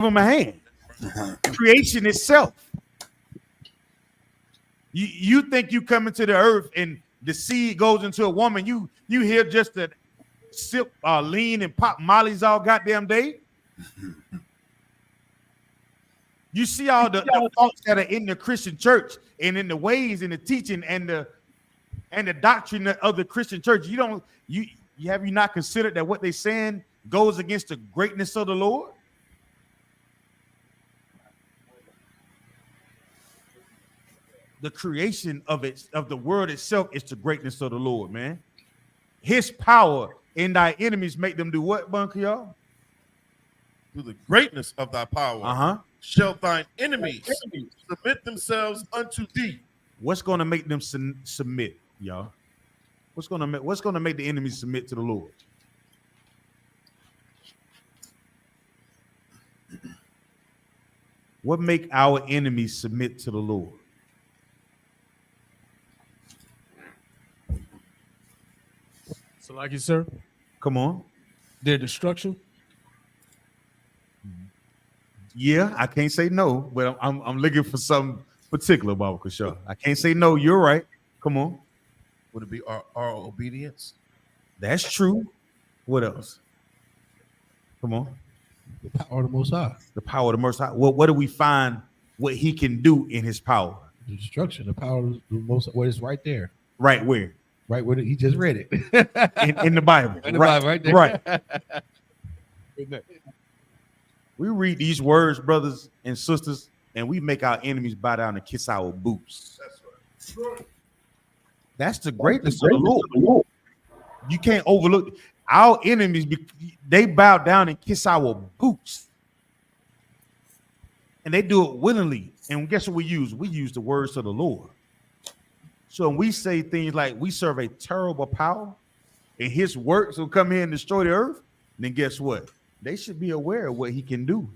them a hand. Creation itself. You think you come into the earth and the seed goes into a woman. You hear just the sip, lean and pop mollies all goddamn day. You see all the faults that are in the Christian church and in the ways and the teaching and the doctrine of the Christian church. You have you not considered that what they're saying goes against the greatness of the Lord? The creation of the world itself is the greatness of the Lord, man. His power in thy enemies make them do what, Bunker, y'all? Through the greatness of thy power, shall thine enemies submit themselves unto thee. What's going to make them submit, y'all? What's going to make the enemies submit to the Lord? What make our enemies submit to the Lord? So, like you, sir. Come on. Their destruction. Yeah, I can't say no, but I'm looking for something particular, Baba Kashar. I can't say no. You're right. Come on. Would it be our obedience? That's true. What else? Come on. The power of the Most High. The power of the Most High. What do we find? What He can do in His power? The destruction. The power of the Most High. What is right there? Right where? Right where he just read it in the Bible. In the Bible, right there. Right. We read these words, brothers and sisters, and we make our enemies bow down and kiss our boots. That's right. That's the greatness of the Lord. You can't overlook our enemies. They bow down and kiss our boots, and they do it willingly. And guess what we use? We use the words of the Lord. So when we say things like we serve a terrible power and His works will come here and destroy the earth, then guess what? They should be aware of what He can do.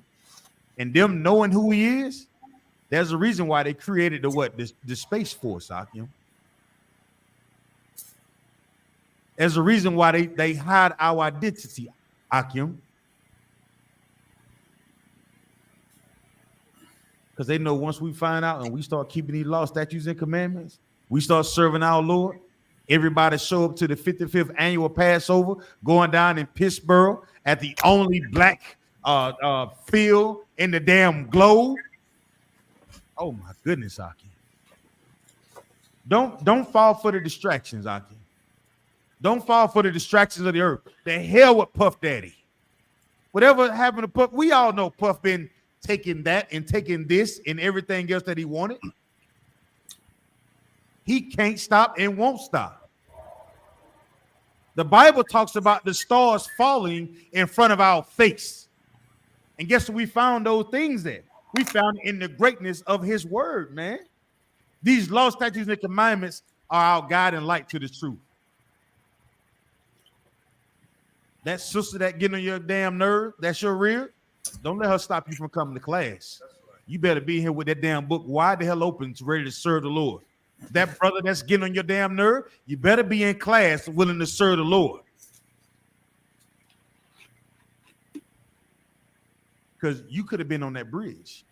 And them knowing who He is, there's a reason why they created the Space Force, Akim. There's a reason why they hide our identity, Akim. Because they know once we find out and we start keeping these laws, statutes, and commandments, we start serving our Lord. Everybody show up to the 55th annual Passover going down in Pittsburgh at the only black field in the damn globe. Oh my goodness, Aki. Don't fall for the distractions, Aki. Don't fall for the distractions of the earth. The hell with Puff Daddy. Whatever happened to Puff, we all know Puff been taking that and taking this and everything else that he wanted. He can't stop and won't stop. The Bible talks about the stars falling in front of our face. And guess what we found those things there? We found in the greatness of His word, man. These laws, statutes, and commandments are our guide and light to the truth. That sister that getting on your damn nerve, that's your rear. Don't let her stop you from coming to class. You better be here with that damn book wide the hell open, ready to serve the Lord. That brother that's getting on your damn nerve, you better be in class willing to serve the Lord. Because you could have been on that bridge.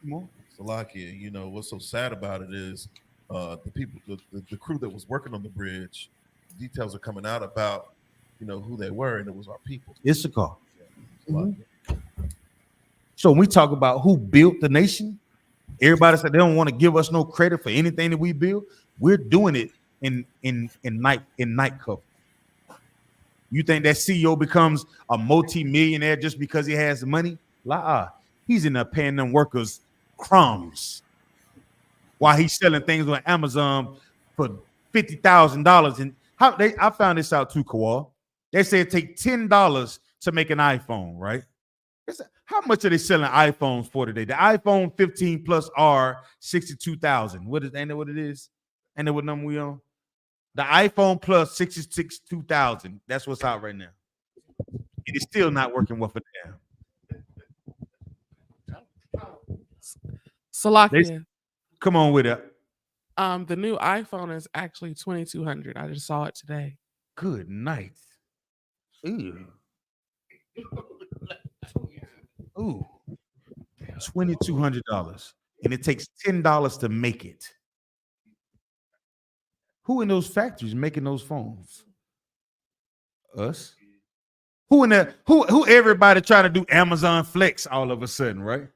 Come on. Salakia, you know, what's so sad about it is the people, the crew that was working on the bridge, details are coming out about, you know, who they were, and it was our people. Isupk. So when we talk about who built the nation, everybody said they don't want to give us no credit for anything that we build. We're doing it in night cover. You think that CEO becomes a multi-millionaire just because he has the money? He's in there paying them workers crumbs while he's selling things on Amazon for $50,000. And I found this out too, Kawal. They say it take $10 to make an iPhone, right? How much are they selling iPhones for today? The iPhone 15 Plus R, 62,000. Ain't that what it is? Ain't that what number we on? The iPhone Plus 62,000. That's what's out right now. It is still not working well for them. Salakia. Come on with it. The new iPhone is actually $2,200. I just saw it today. Good night. Ew. Ooh, $2,200, and it takes $10 to make it. Who in those factories making those phones? Us. Who in there? Who? Everybody trying to do Amazon Flex all of a sudden, right?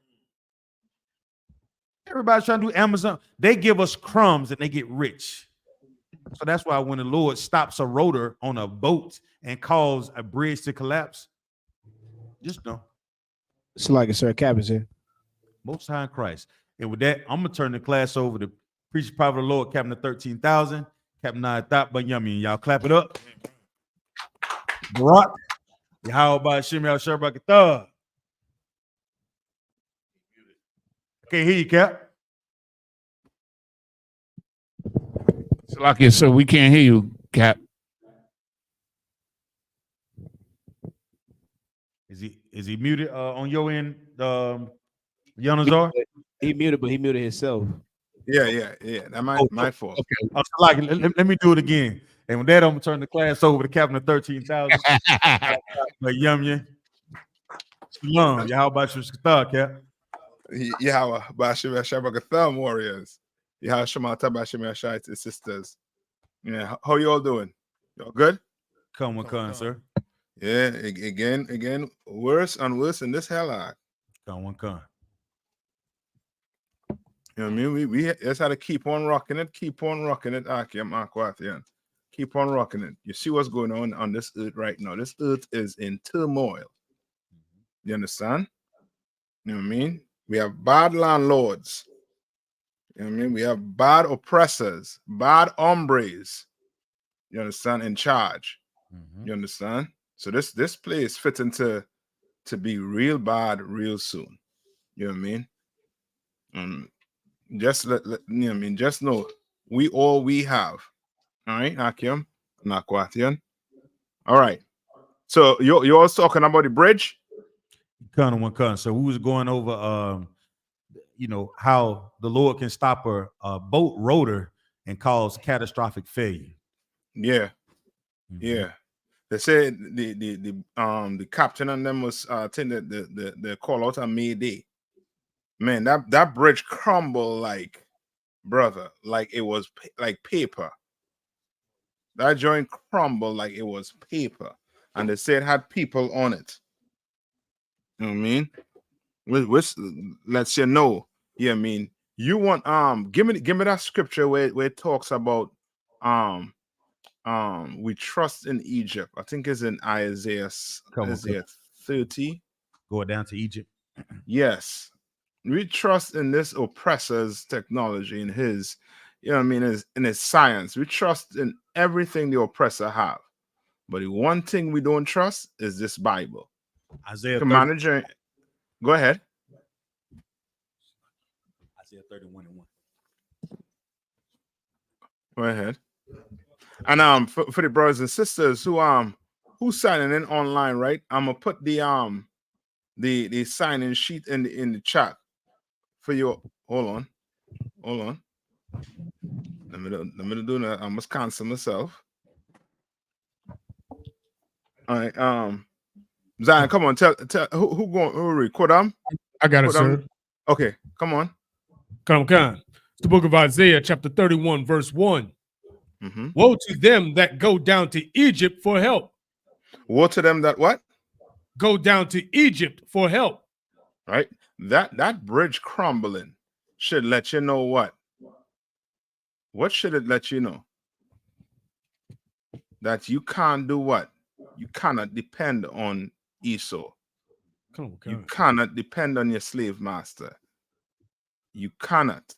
Everybody's trying to do Amazon. They give us crumbs and they get rich. So that's why when the Lord stops a rotor on a boat and cause a bridge to collapse, just know. It's like a Sir Cabins here. Most High in Christ. And with that, I'm gonna turn the class over to Preacher Prophet of the Lord, Captain of 13,000, Captain Nine Thought, but yummy. Y'all clap it up. Barak. How about Shimmy Al Shabakatah? I can't hear you, Cap. Salakia, sir, we can't hear you, Cap. Is he muted on your end, Yanazar? He muted, but he muted himself. Yeah. That my fault. Okay. Let me do it again. And with that, I'm gonna turn the class over to Captain of 13,000. But yum. Shalom. How about your star, Cap? Yahweh, Bashim Shabakatham warriors. Yahweh Shemata Bashim Shite sisters. Yeah, how you all doing? Y'all good? Come, sir. Yeah, again, worse and worse in this hell. Come. You know what I mean? We just had to keep on rocking it, Keep on rocking it, You see what's going on this earth right now. This earth is in turmoil. You understand? You know what I mean? We have bad landlords. You know what I mean? We have bad oppressors, bad hombres. You understand? In charge. You understand? So this place fitting to be real bad real soon. You know what I mean? Just you know what I mean. Just know we have. All right, Akim, Nakwatian. All right. So you all talking about the bridge? Con. So we was going over how the Lord can stop a boat rotor and cause catastrophic failure. Yeah. Yeah. They said the captain and them was attending the call out on Mayday. Man, that bridge crumbled like it was like paper. That joint crumbled like it was paper, and they said it had people on it. You know what I mean? Which lets you know. Yeah, I mean, you want give me that scripture where it talks about we trust in Egypt. I think it's in Isaiah 30. Go down to Egypt. Yes. We trust in this oppressor's technology, in his, you know what I mean, in his science. We trust in everything the oppressor have. But the one thing we don't trust is this Bible. Isaiah 30. Go ahead. Isaiah 31:1. Go ahead. And for the brothers and sisters who's signing in online, right? I'm gonna put the sign-in sheet in the chat for you. Hold on. Let me do that. I must cancel myself. All right. Zion, come on, tell who record them? I got it, sir. Okay, come on. Come. It's the book of Isaiah, chapter 31, verse 1. Mm-hmm. Woe to them that go down to Egypt for help. Woe to them that what? Go down to Egypt for help. Right? That bridge crumbling should let you know what? What should it let you know? That you can't do what? You cannot depend on Esau. You cannot depend on your slave master. You cannot.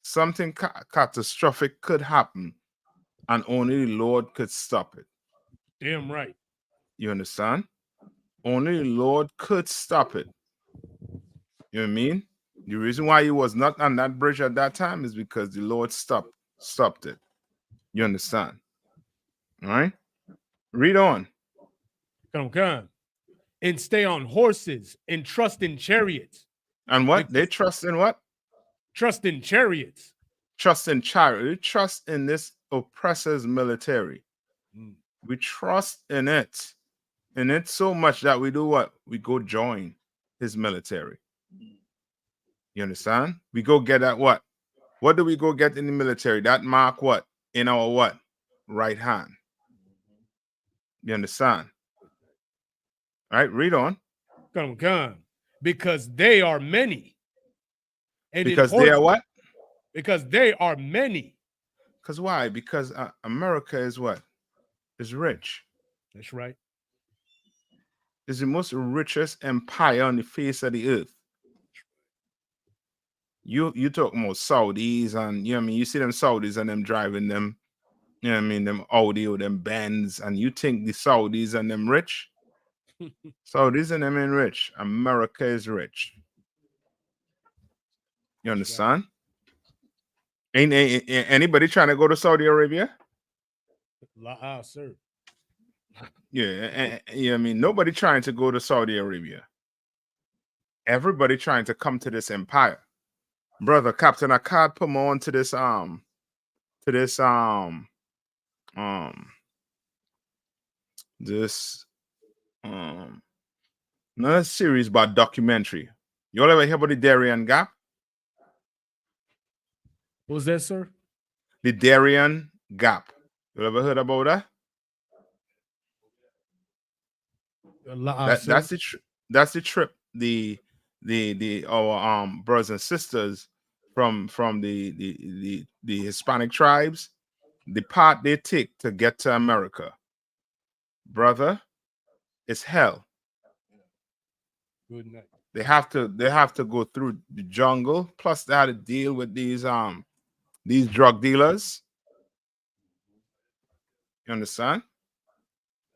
Something catastrophic could happen, and only the Lord could stop it. Damn right. You understand? Only the Lord could stop it. You know what I mean? The reason why he was not on that bridge at that time is because the Lord stopped it. You understand? All right? Read on. Come. And stay on horses and trust in chariots. And what? They trust in what? Trust in chariots. Trust in chariot. We trust in this oppressor's military. We trust in it. In it so much that we do what? We go join. his military. You understand? We go get at what? What do we go get in the military? That mark what? In our what? Right hand. You understand? All right, read on. Come. Because they are many. And in Because they are horses- what? Because they are many. Because why? Because America is what? Is rich. That's right. It's the most richest empire on the face of the earth. You talk about Saudis and you know what I mean, you see them Saudis and them driving them, you know what I mean, them Audi or them Benz, and you think the Saudis and them rich? Saudis and them ain't rich. America is rich. You understand? Ain't anybody trying to go to Saudi Arabia? Sir. Yeah, I mean, nobody trying to go to Saudi Arabia. Everybody trying to come to this empire. Brother Captain, I can't put more on to this another series about documentary. You all ever hear about the Darien Gap? What was that, sir? The Darien Gap. You ever heard about that? That's the trip. Our brothers and sisters from the Hispanic tribes, the part they take to get to America, brother, it's hell. Good night. They have to go through the jungle. Plus, they had to deal with these drug dealers. You understand?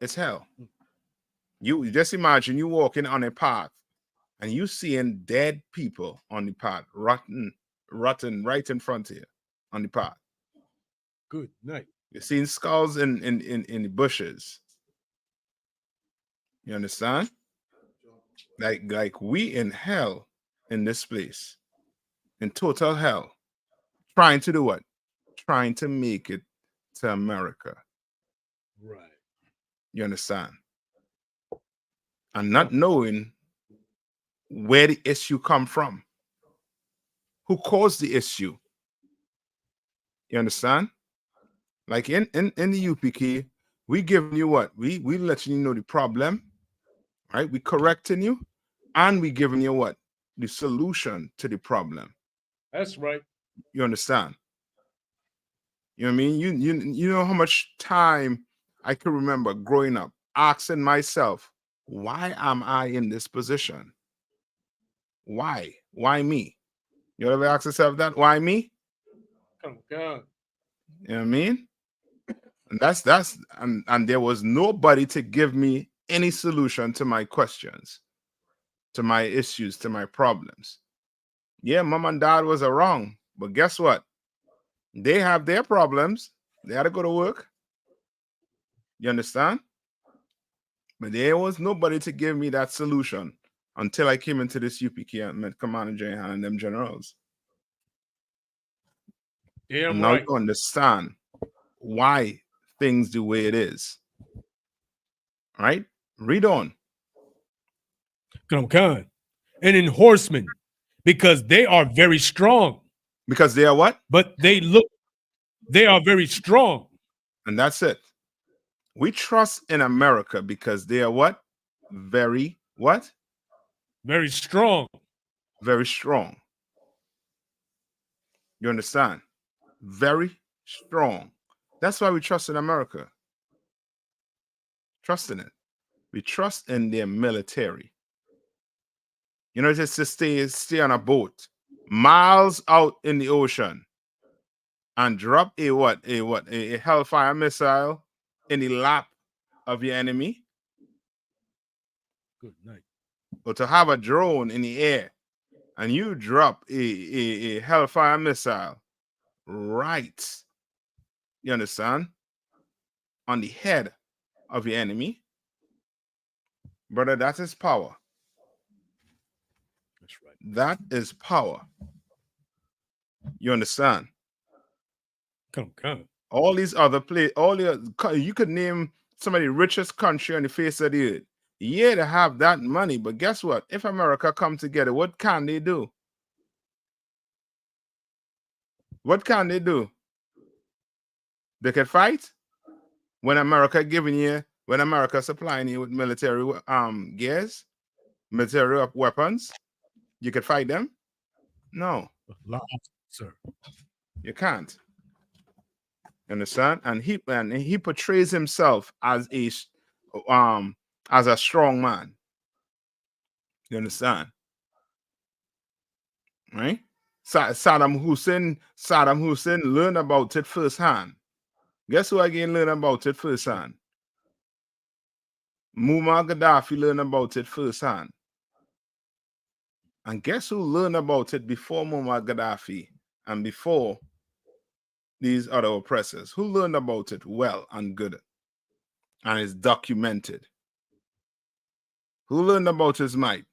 It's hell. You just imagine you walking on a path and you seeing dead people on the path, rotten right in front of you on the path. Good night. You're seeing skulls in the bushes. You understand? Like we in hell in this place, in total hell, trying to do what? Trying to make it to America. Right. You understand? And not knowing where the issue come from, who caused the issue. You understand? Like in the UPK, we giving you what? We letting you know the problem, right? We correcting you, and we giving you what? The solution to the problem. That's right. You understand? You know what I mean? You know how much time I can remember growing up asking myself, why am I in this position? Why? Why me? You ever ask yourself that? Why me? Come. You know what I mean? And and there was nobody to give me any solution to my questions, to my issues, to my problems. Yeah, mom and dad was wrong, but guess what? They have their problems. They had to go to work. You understand? But there was nobody to give me that solution until I came into this UPK and met Commander Jehan and them generals. Damn and now right. you understand why things the way it is. All right? Read on. Come. And in horsemen, because they are very strong. Because they are what? But they are very strong. And that's it. We trust in America because they are what? Very what? Very strong. Very strong. You understand? Very strong. That's why we trust in America. Trust in it. We trust in their military. You know, just to stay on a boat miles out in the ocean and drop a Hellfire missile in the lap of your enemy. Good night. Or to have a drone in the air and you drop a Hellfire missile right, you understand, on the head of your enemy. Brother, that is power. That's right. That is power. You understand? Come. All these other you could name some of the richest country on the face of the earth. Yeah, they have that money, but guess what? If America come together, what can they do? What can they do? They can fight when America when America supplying you with military gears, military weapons. You could fight them. No, Sir. you can't. Understand? And he portrays himself as a strong man. You understand? Right? Saddam Hussein learned about it firsthand. Guess who again learned about it firsthand? Muammar Gaddafi learned about it firsthand. And guess who learned about it before Muammar Gaddafi and before these other oppressors? Who learned about it well and good? And it's documented. Who learned about his might?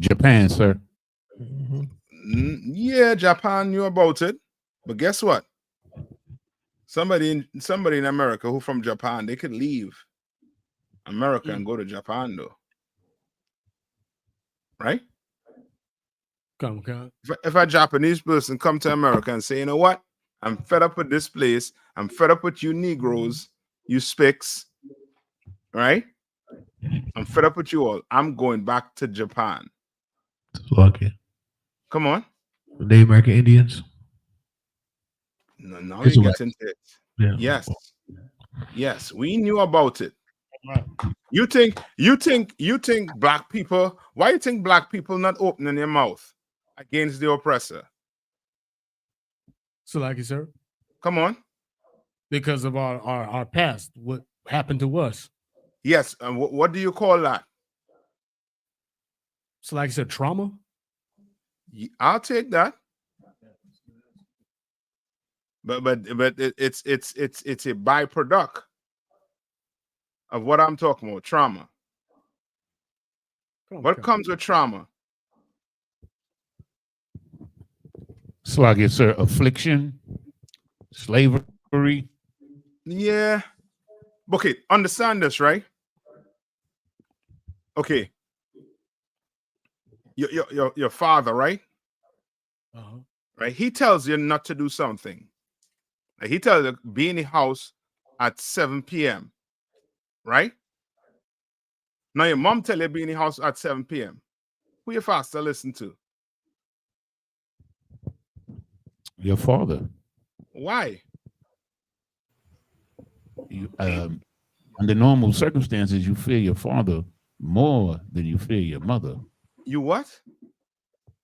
Japan, sir. Yeah, Japan knew about it. But guess what? Somebody in America who from Japan, they could leave America and go to Japan though. Right? Come. If a Japanese person come to America and say, you know what? I'm fed up with this place. I'm fed up with you Negroes, you Spics, right? I'm fed up with you all. I'm going back to Japan. Lucky. Come on. The American Indians. No, now It's you a get into it. Yeah. Yes, we knew about it. You think black people, why you think black people not opening their mouth against the oppressor? So, like you, sir, Come on. because of our past, what happened to us. Yes, and what do you call that? So, like I said, trauma. I'll take that. But it's a byproduct of what I'm talking about, trauma. What comes with trauma? Sluggy, sir. Affliction, slavery. Yeah. Okay, understand this, right? Okay. Your father, right? Uh-huh. Right? He tells you not to do something. Like he tells you be in the house at 7 p.m. Right? Now your mom tell you be in the house at 7 p.m. Who your father listen to? Your father. Why? You, under normal circumstances, you fear your father more than you fear your mother. You what?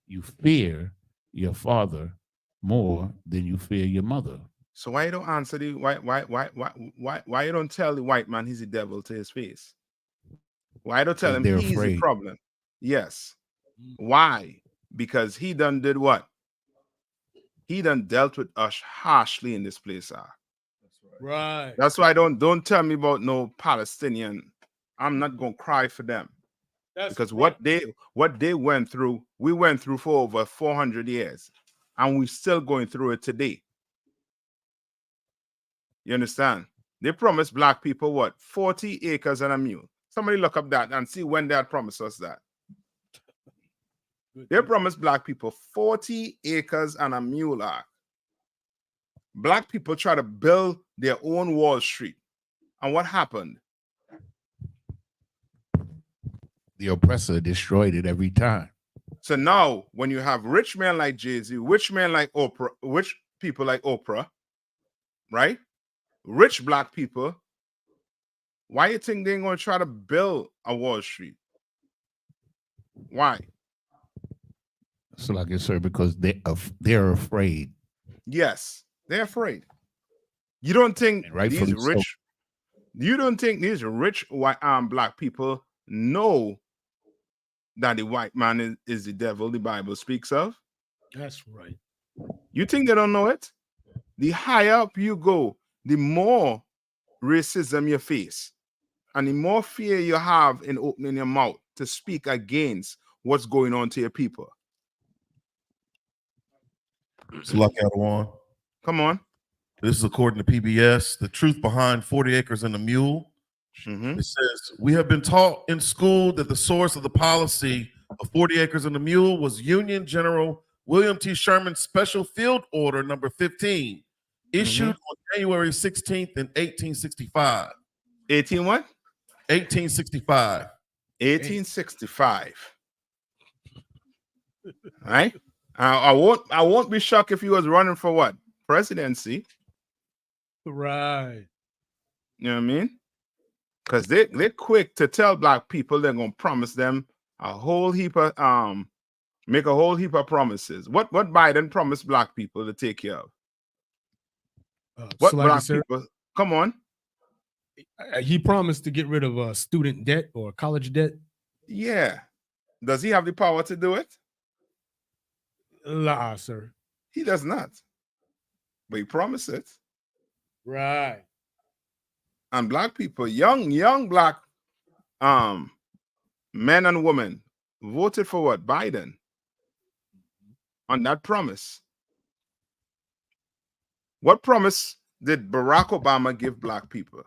You fear your father more than you fear your mother. So why you don't answer the why you don't tell the white man he's the devil to his face? Why don't tell him They're he's the afraid. problem? Yes. Why? Because he done did what? He done dealt with us harshly in this place. Right. That's why don't tell me about no Palestinian. I'm not gonna cry for them. Because what they went through, we went through for over 400 years, and we're still going through it today. You understand? They promised black people what? 40 acres and a mule. Somebody look up that and see when they had promised us that. They promised black people 40 acres and a mule. Black people try to build their own Wall Street. And what happened? The oppressor destroyed it every time. So now, when you have rich men like Jay-Z, rich men like Oprah, rich people like Oprah, right? Rich black people, why you think they're going to try to build a Wall Street? Why? So, like I said, because they're afraid. Yes, they're afraid. You don't think rightfully these rich? You don't think these rich white black people know that the white man is the devil the Bible speaks of? That's right. You think they don't know it? The higher up you go, the more racism you face, and the more fear you have in opening your mouth to speak against what's going on to your people. It's Lucky Adawan. Come on. This is according to PBS. The truth behind 40 acres and a mule. Mhm. It says, we have been taught in school that the source of the policy of 40 acres and a mule was Union General William T. Sherman's Special Field Order number 15, issued on January 16th in 1865. 18 what? 1865. 1865. All right. I won't be shocked if he was running for what? Presidency. Right. You know what I mean? Because they're quick to tell black people they're gonna promise them a whole heap of make a whole heap of promises. What Biden promised black people to take care of? What Salaki, black sir, people? Come on. he promised to get rid of student debt or college debt. Yeah. Does he have the power to do it? La, sir. He does not. But he promised it. Right. And black people, young black men and women voted for what? Biden. On that promise. What promise did Barack Obama give black people?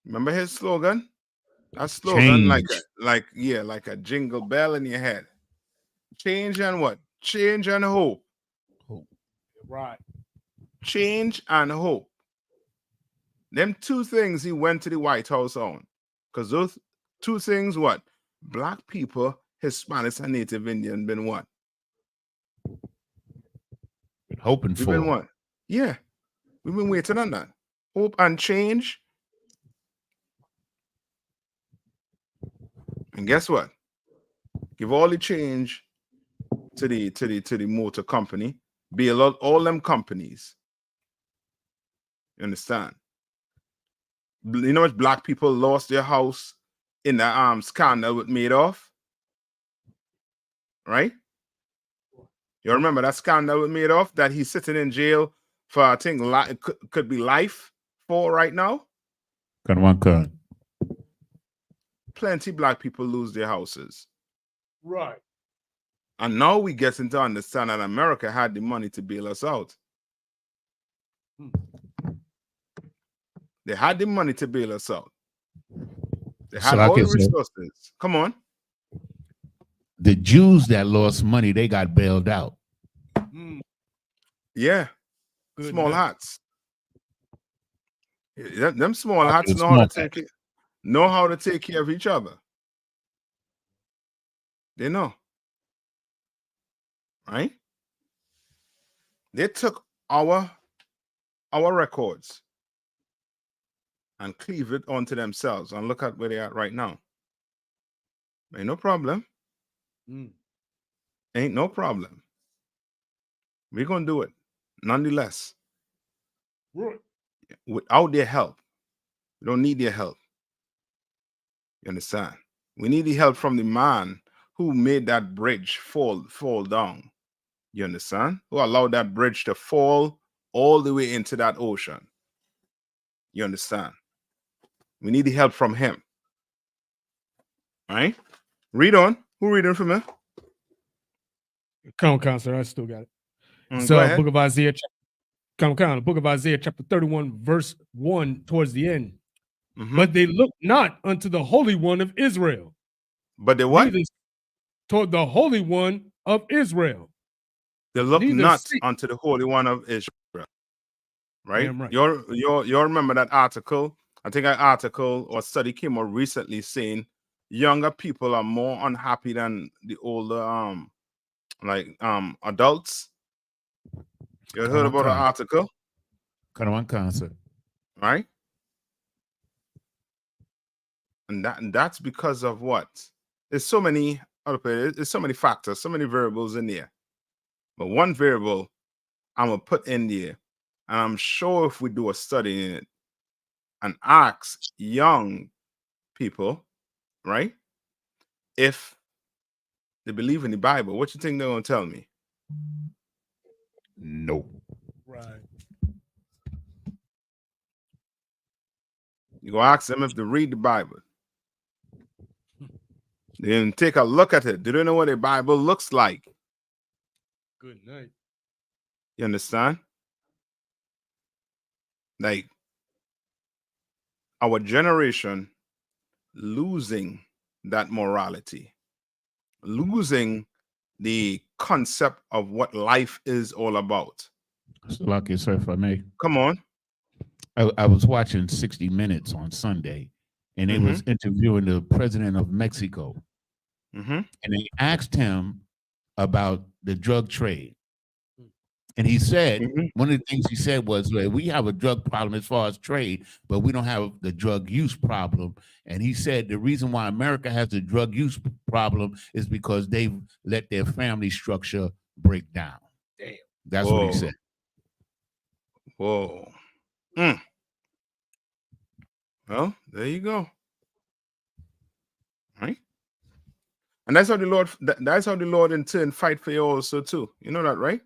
Remember his slogan? That slogan, like a jingle bell in your head. Change and what? Change and hope. Right. Change and hope. Them two things he went to the White House on. Because those two things, what? Black people, Hispanics, and Native Indian been what? Been hoping We've for. been what? Yeah. We've been waiting on that. Hope and change. And guess what? Give all the change to the motor company. Bail out all them companies. You understand? You know what black people lost their house in the scandal with Madoff? Right? You remember that scandal with Madoff that he's sitting in jail for, I think, could be life for right now? Can one cut? Plenty black people lose their houses. Right. And now we get to understand that America had the money to bail us out. They had the money to bail us out. They had all the resources. Come on. The Jews that lost money, they got bailed out. Yeah. Good Small night. hats. Yeah, them small hats know how to take care of each other. They know. Right? They took our records and cleave it onto themselves. And look at where they are right now. Ain't no problem. Ain't no problem. We're going to do it. Nonetheless. Right. Without their help. We don't need their help. You understand? We need the help from the man who made that bridge fall down. You understand? Who allowed that bridge to fall all the way into that ocean. You understand? We need the help from him. All right? Read on. Who reading for me? Come on, sir. I still got it. Go So, ahead. Book of Isaiah, Book of Isaiah, chapter 31, verse 1, towards the end. But they look not unto the Holy One of Israel. But they what? Neither toward the Holy One of Israel. They look Neither not seek- unto the Holy One of Israel. Right? Damn right. You remember that article? I think an article or study came out recently saying younger people are more unhappy than the older adults. You heard about an article? Kind of one concept. Right? And that's because of what? There's so many factors, so many variables in there. But one variable I'm gonna put in there, and I'm sure if we do a study in it and ask young people, right, if they believe in the Bible, what you think they're gonna tell me? No. Right. You go ask them if they read the Bible. Then take a look at it. Do they know what a Bible looks like? Good night. You understand? Like, our generation losing that morality, losing the concept of what life is all about. So lucky, sir, if I may. Come on. I was watching 60 Minutes on Sunday, and they was interviewing the president of Mexico, and they asked him about the drug trade. And he said, one of the things he said was, well, we have a drug problem as far as trade, but we don't have the drug use problem. And he said the reason why America has the drug use problem is because they've let their family structure break down. Damn. That's what he said. Whoa. Well, there you go. Right? And that's how the Lord, that's how the Lord in turn fight for you also too. You know that, right?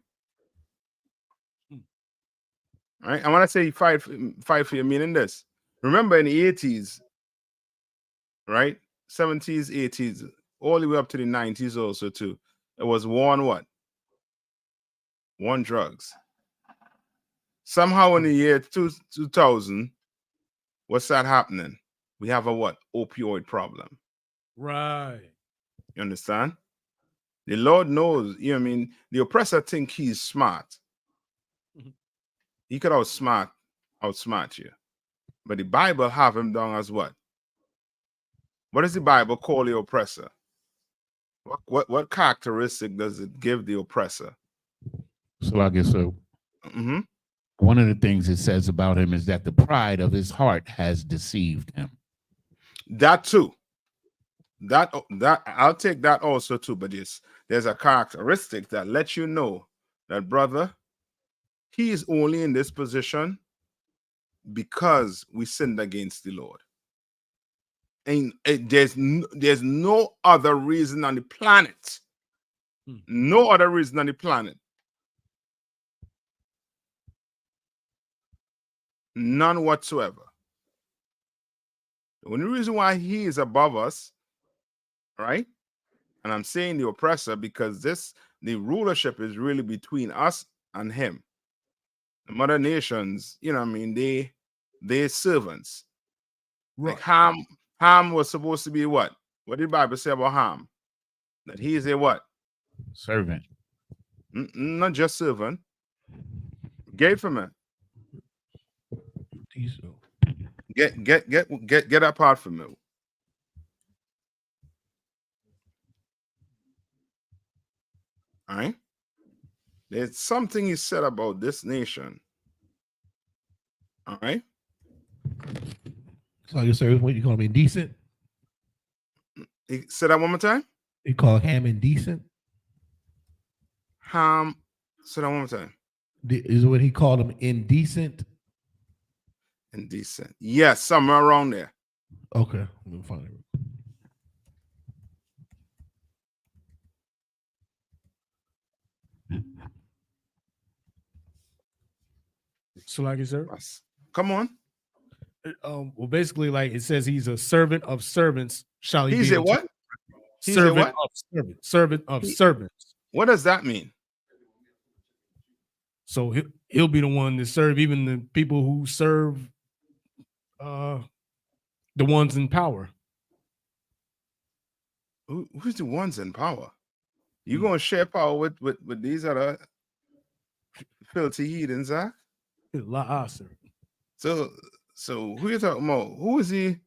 Right? And when I say fight for you, meaning this. Remember in the 80s, right? 70s, 80s, all the way up to the 90s also too. It was war on what? War on drugs. Somehow in the year 2000, what's that happening? We have a what? Opioid problem. Right. You understand? The Lord knows, you know what I mean? The oppressor think he's smart. He could outsmart you. But the Bible have him down as what? What does the Bible call the oppressor? What characteristic does it give the oppressor? So I guess so. One of the things it says about him is that the pride of his heart has deceived him. That too. That I'll take that also too. But there's a characteristic that lets you know that, brother, he is only in this position because we sinned against the Lord. And there's no other reason on the planet. No other reason on the planet. None whatsoever. The only reason why he is above us, right? And I'm saying the oppressor because the rulership is really between us and him. The other nations, you know what I mean, they're servants. Right. Like Ham was supposed to be what? What did the Bible say about Ham? That he is a what? Servant. Not just servant. Get from it. Get that part from me. All right. There's something he said about this nation. All right. So your service, what you call him, indecent? He said that one more time. You call Ham indecent? Ham. Say that one more time. Is what he called him indecent? Indecent. Yes, somewhere around there. Okay, we'll find it. So, like, sir, come on. Well, basically, like it says, he's a servant of servants. Shall he? He's be a what? Servant of servants. Servant of servants. What does that mean? So he'll be the one to serve even the people who serve the ones in power. Who's the ones in power? You gonna share power with these other filthy heathens, Zach? So who you talking about? Who is he?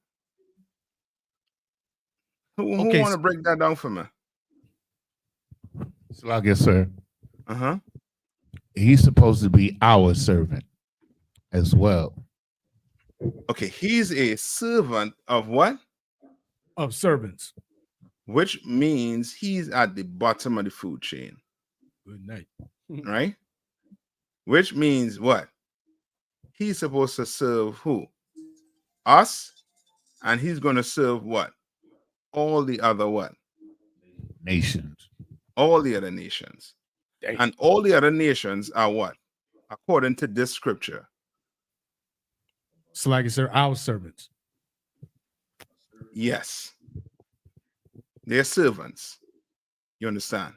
Who want to break that down for me? So I guess, sir. He's supposed to be our servant as well. Okay, he's a servant of what? Of servants. Which means he's at the bottom of the food chain. Good night. Right? Which means what? He's supposed to serve who? Us. And he's going to serve what? All the other what? Nations. All the other nations. Dang. And all the other nations are what? According to this scripture. So like it's our servants. Yes. They're servants. You understand?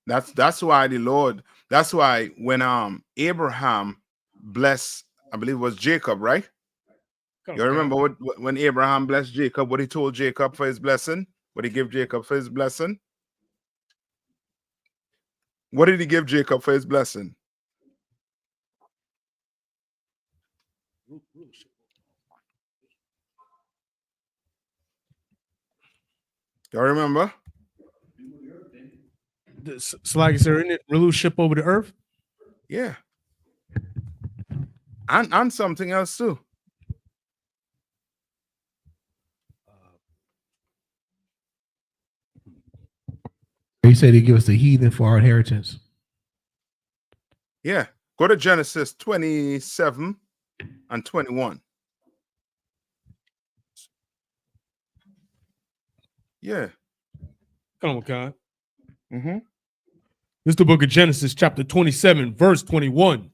That's why the Lord, that's why when Abraham blessed, I believe it was Jacob, right? You remember when Abraham blessed Jacob, what he told Jacob for his blessing? What he gave Jacob for his blessing? What did he give Jacob for his blessing? You remember? Slag, sir, isn't it rulership over the earth? Yeah. And something else too. He said he give us the heathen for our inheritance. Yeah. Go to Genesis 27 and 21. Yeah. Come on, Con. Mm-hmm. This is the book of Genesis, chapter 27, verse 21.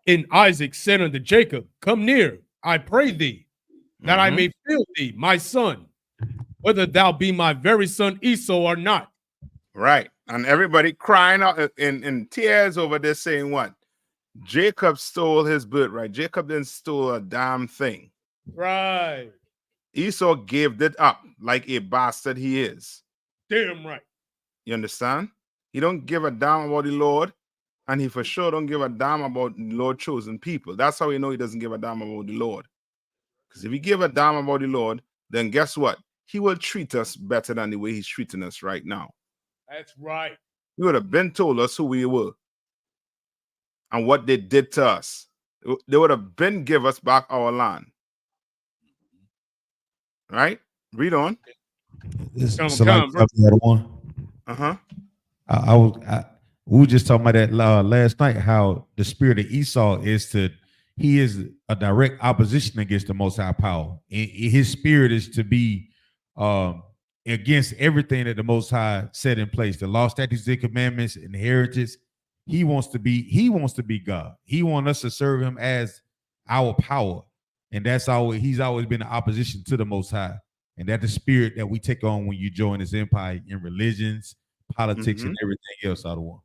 And Isaac said unto Jacob, come near, I pray thee, that I may feel thee, my son, whether thou be my very son Esau or not. Right. And everybody crying out in tears over this, saying what? Jacob stole his birthright. Jacob didn't steal a damn thing. Right. Esau gave it up like a bastard he is. Damn right. You understand? He don't give a damn about the Lord, and he for sure don't give a damn about the Lord chosen people. That's how we know he doesn't give a damn about the Lord. Because if he give a damn about the Lord, then guess what? He will treat us better than the way he's treating us right now. That's right. He would have been told us who we were and what they did to us. They would have been give us back our land. Right? Read on. This Come, so like come, verse- the other one. Uh-huh. We were just talking about that last night, how the spirit of Esau he is a direct opposition against the Most High power. His spirit is to be against everything that the Most High set in place, the law, statutes, and commandments, inheritance. He wants to be God. He wants us to serve him as our power. And he's always been in opposition to the Most High. And that's the spirit that we take on when you join his empire in religions, politics, and everything else out of one.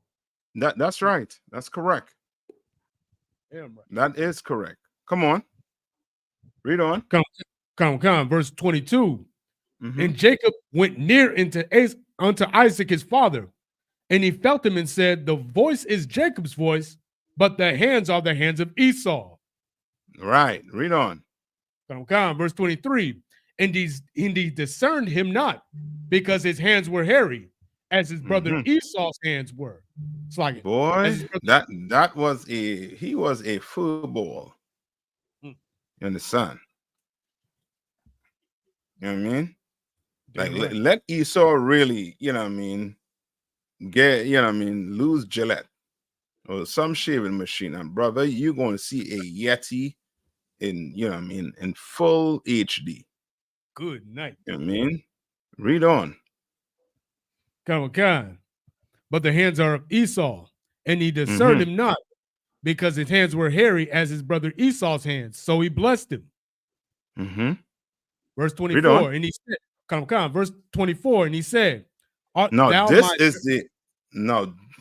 That's right. That's correct. Damn right. That is correct. Come on. Read on. Come. Verse 22. And Jacob went near unto Isaac his father, and he felt him and said, the voice is Jacob's voice, but the hands are the hands of Esau. Right. Read on. Come. Verse 23. And he discerned him not, because his hands were hairy, as his brother Esau's hands were. It's like, boy, he was a football. You understand? You know what I mean? Like right. let Esau really, you know what I mean, lose Gillette or some shaving machine, and brother, you're going to see a Yeti in, you know what I mean, in full HD. Good night. You know what I mean? Read on. Come. But the hands are of Esau, and he discerned him not, because his hands were hairy as his brother Esau's hands. So he blessed him. Verse 24, and he said, come. Verse 24, and he said,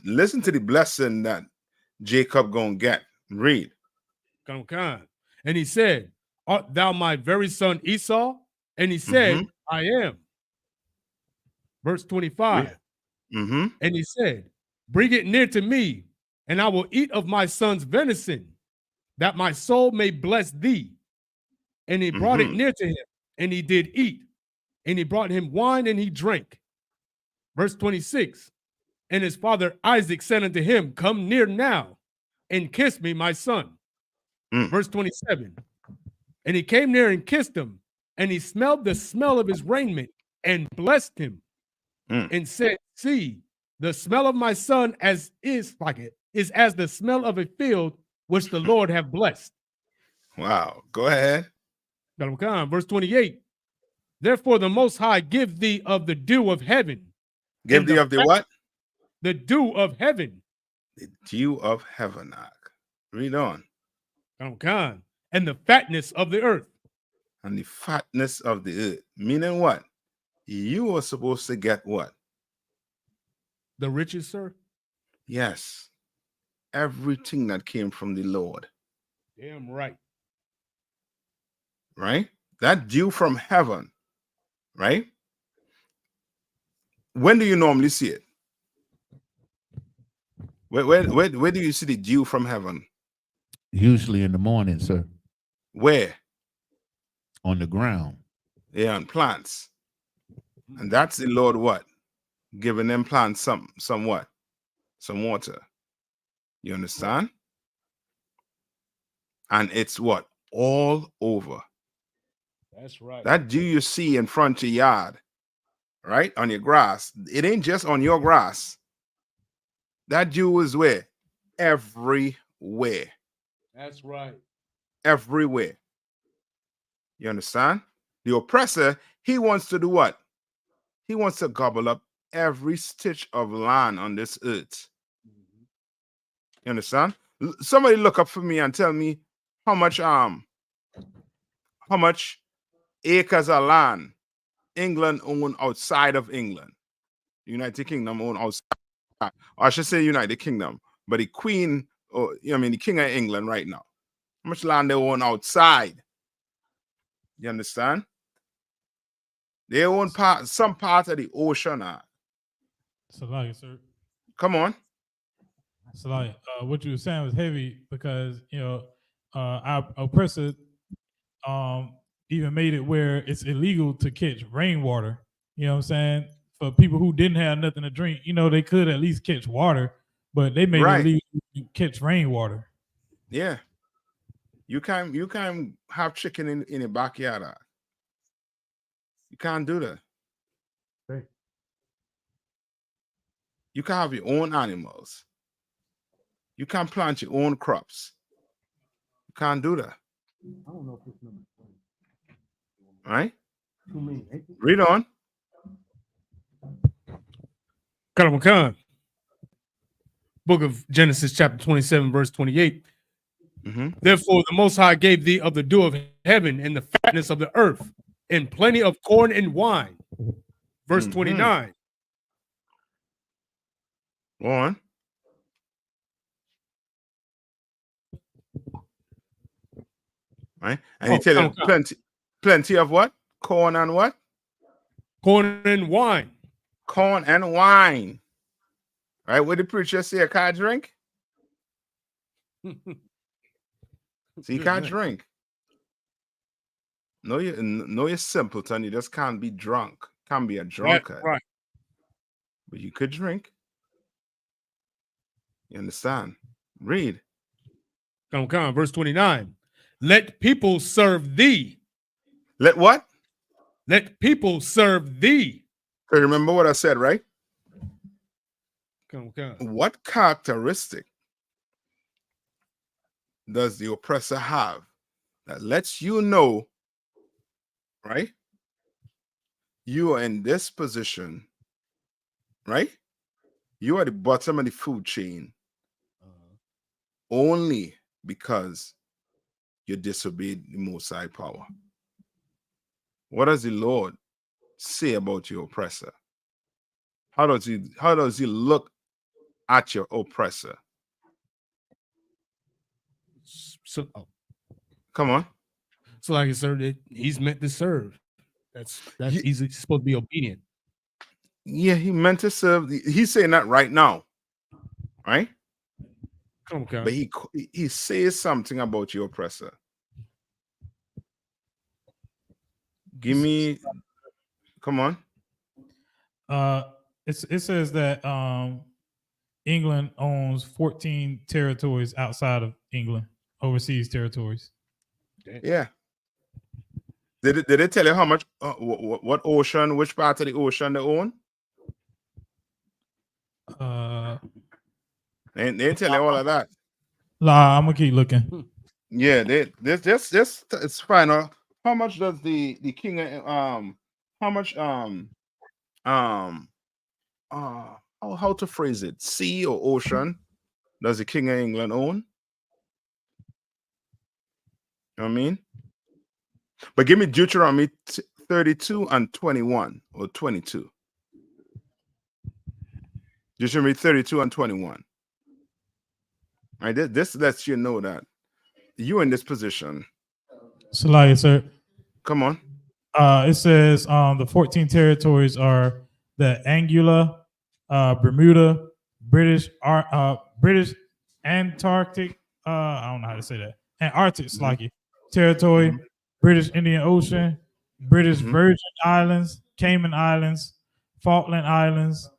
listen to the blessing that Jacob gonna get. Read. Come. And he said, art thou my very son Esau? And he said, I am. Verse 25. And he said, bring it near to me, and I will eat of my son's venison, that my soul may bless thee. And he brought it near to him, and he did eat. And he brought him wine, and he drank. Verse 26. And his father Isaac said unto him, come near now, and kiss me, my son. Verse 27. And he came near and kissed him, and he smelled the smell of his raiment, and blessed him. And said, see, the smell of my son is as the smell of a field which the Lord have blessed. Wow. Go ahead. Verse 28. Therefore the Most High give thee of the dew of heaven. Give thee of the what? The dew of heaven. The dew of heaven. Read on. And the fatness of the earth. And the fatness of the earth. Meaning what? You were supposed to get what? The riches, sir? Yes. Everything that came from the Lord. Damn right. right? That dew from heaven, right? When do you normally see it? Where do you see the dew from heaven? Usually in the morning, sir, Where? on the ground. Yeah, on plants. And that's the Lord what? Giving them plants some what? Some water. You understand? And it's what? All over. That's right. That dew you see in front of your yard, right? On your grass. It ain't just on your grass. That dew is where? Everywhere. That's right. Everywhere. You understand? The oppressor, he wants to do what? He wants to gobble up every stitch of land on this earth. You understand? Somebody look up for me and tell me how much acres of land England own outside of England. United Kingdom own outside. Or I should say United Kingdom, but the Queen, or the King of England right now. How much land they own outside? You understand? They own some part of the ocean. So like, sir. Come on. So like, what you were saying was heavy because our oppressor even made it where it's illegal to catch rainwater. You know what I'm saying? For people who didn't have nothing to drink, they could at least catch water, but they made it illegal to catch rainwater. Yeah. You can't have chicken in the backyard. You can't do that. Right. You can have your own animals. You can't plant your own crops. You can't do that. I don't know if it's number 20. Right? Too many. Read on. Khan. Book of Genesis, chapter 27, verse 28. Therefore, the Most High gave thee of the dew of heaven and the fatness of the earth, and plenty of corn and wine. Verse 29. Go on. Right? And he tell you plenty of what? Corn and what? Corn and wine. Corn and wine. Right? What the preacher say? I can't drink? So you can't drink. No, you're simpleton. You just can't be drunk. Can't be a drunkard. Right. But you could drink. You understand? Read. Come, verse 29. Let people serve thee. Let what? Let people serve thee. So remember what I said, right? Come. What characteristic does the oppressor have that lets you know, right? You are in this position, right? You are at the bottom of the food chain only because you disobeyed the Most High power. What does the Lord say about your oppressor? How does he look at your oppressor? So, come on. So, like I said, he's meant to serve. That's he's supposed to be obedient. Yeah, he meant to serve. He's saying that right now, right? Okay. But he says something about your oppressor. Give me. Come on. It says that England owns 14 territories outside of England, overseas territories. Yeah. Did it tell you how much? What ocean? Which part of the ocean they own? They tell you all of that. Nah, I'm gonna keep looking. Yeah, it's fine. How much does the king how much how to phrase it? Sea or ocean does the King of England own? You know what I mean? But give me Deuteronomy 32 and 21 or 22. Deuteronomy 32 and 21. Right, this lets you know that you're in this position. So, like, sir, Come on. It says the 14 territories are the Angula, Bermuda, British Antarctic, I don't know how to say that. Antarctic, territory, British Indian Ocean, British Virgin Islands, Cayman Islands, Falkland Islands.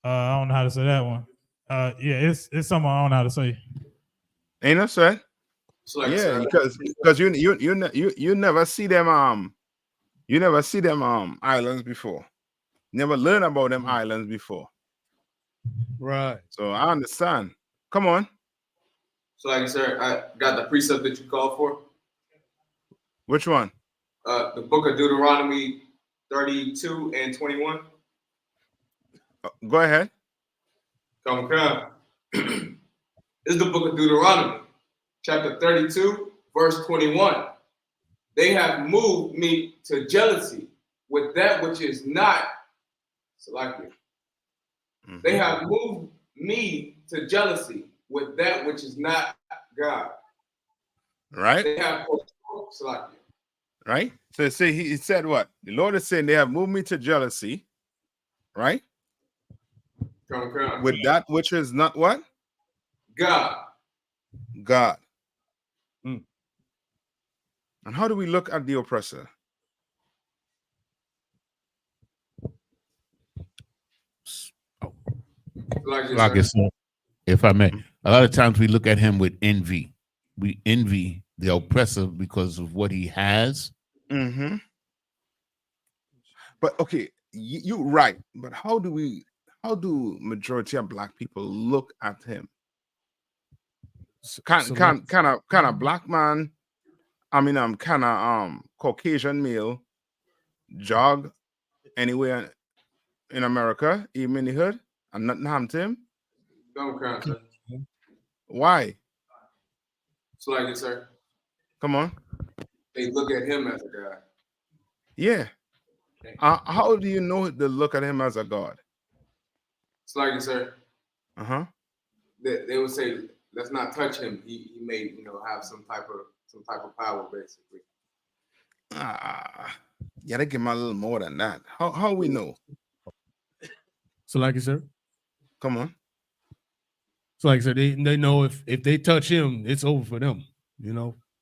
I don't know how to say that one. Yeah, it's something I don't know how to say. Ain't no sweat. Like Yeah, because you never see them islands before. Never learn about them islands before. Right. So I understand. Come on. So, like, sir, I got the precept that you called for. Which one? The book of Deuteronomy 32 and 21. Go ahead. Come. This is the book of Deuteronomy, chapter 32, verse 21. They have moved me to jealousy with that which is not selected. They have moved me to jealousy with that which is not God. Right. They have selected. Right. So see, he said what? The Lord is saying they have moved me to jealousy. Right. Come. With that which is not what? God. God. And how do we look at the oppressor? Like I said, if I may, a lot of times we look at him with envy. We envy the oppressor because of what he has. But okay, you're right. But how do majority of black people look at him? Kind of black man. I mean, kind of Caucasian male jog anywhere in America, even in the hood, and nothing happened to him. Why? So like it, sir. Come on. They look at him as a God. Yeah. How do you know they look at him as a God? It's like it, sir. They would say, let's not touch him. He may, have some type of power, basically. Yeah, they give him a little more than that. How we know? So like I said, come on. So like I said, they know if they touch him, it's over for them.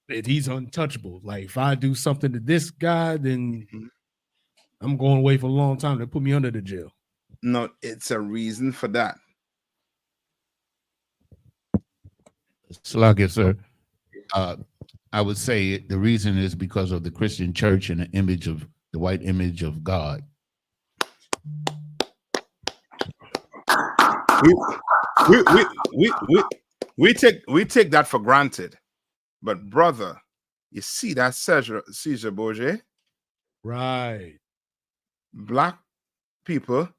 If he's untouchable. Like if I do something to this guy, then I'm going away for a long time. They put me under the jail. No, it's a reason for that. Slugger, sir. I would say the reason is because of the Christian church and the white image of God. We take that for granted. But brother, you see that Caesar Borgia? Right. Black people,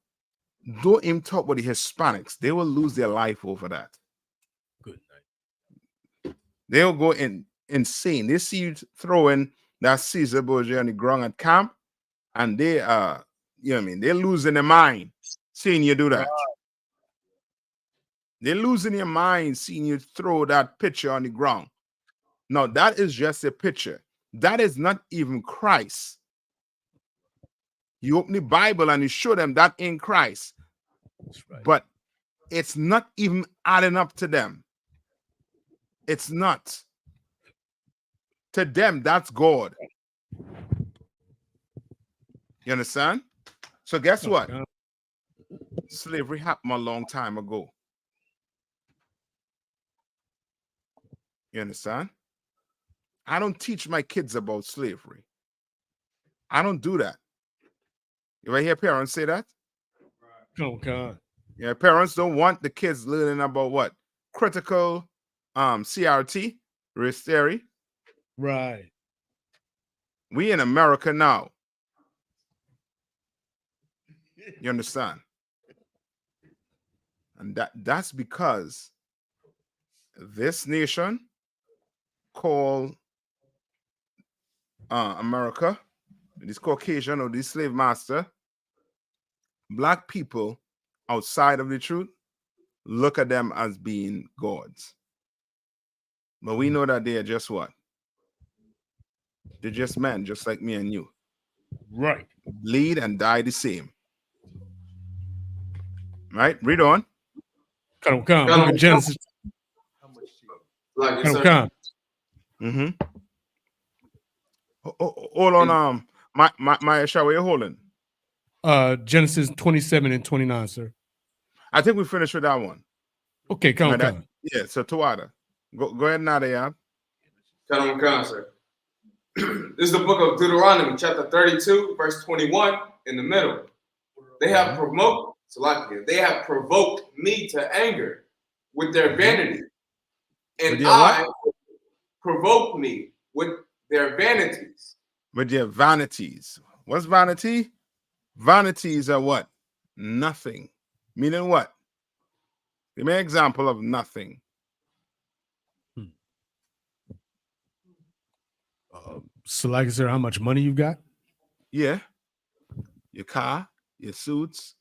don't even talk about the Hispanics. They will lose their life over that. Good night. They'll go insane. They see you throwing that Caesar Borgia on the ground at camp, and they they're losing their mind seeing you do that. They're losing their mind seeing you throw that picture on the ground. Now, that is just a picture. That is not even Christ. You open the Bible and you show them that in Christ. That's right. But it's not even adding up to them. It's not. To them, that's God. You understand? So guess what? Slavery happened a long time ago. You understand? I don't teach my kids about slavery. I don't do that. You ever hear parents say that? Oh, God. Yeah, parents don't want the kids learning about what? Critical CRT, race theory. Right. We in America now. You understand? And that's because this nation called America, this Caucasian or this slave master, black people outside of the truth look at them as being gods. But we know that they are just what? They're just men, just like me and you. Right. Bleed and die the same. Right? Read on. Come, book of Genesis. Like Come. Mm-hmm. Hold on, my shall we holding? Genesis 27 and 29, sir. I think we finished with that one. Okay, come. Yeah, so Tuada. Go ahead, Nadia. Come, sir. This is the book of Deuteronomy, chapter 32, verse 21, in the middle. They have provoked me to anger with their vanity, and I provoke me with their vanities. With their vanities. What's vanity? Vanities are what? Nothing. Meaning what? Give me an example of nothing. So, like I said, how much money you got? Yeah. Your car, your suits.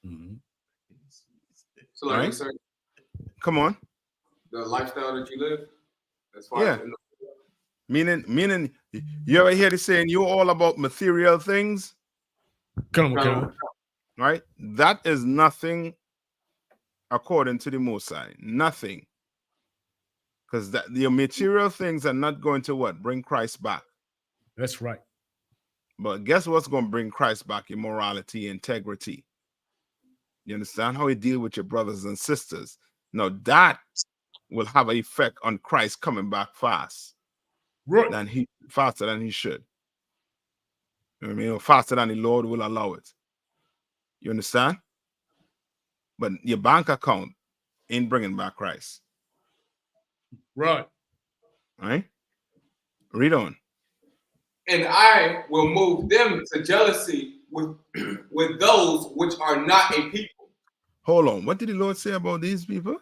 Mm-hmm. So, like I said, come on. The lifestyle that you live. As far yeah. As meaning, you ever hear the saying, you're all about material things? Come on. Right? That is nothing according to the Most High. Nothing. Because the material things are not going to what? Bring Christ back. That's right. But guess what's going to bring Christ back? Immorality, integrity. You understand how you deal with your brothers and sisters? Now that will have an effect on Christ coming back fast. Right. Faster than he should. You know what I mean? Or faster than the Lord will allow it. You understand? But your bank account ain't bringing back Christ. Right. Right? Read on. And I will move them to jealousy with those which are not a people. Hold on. What did the Lord say about these people?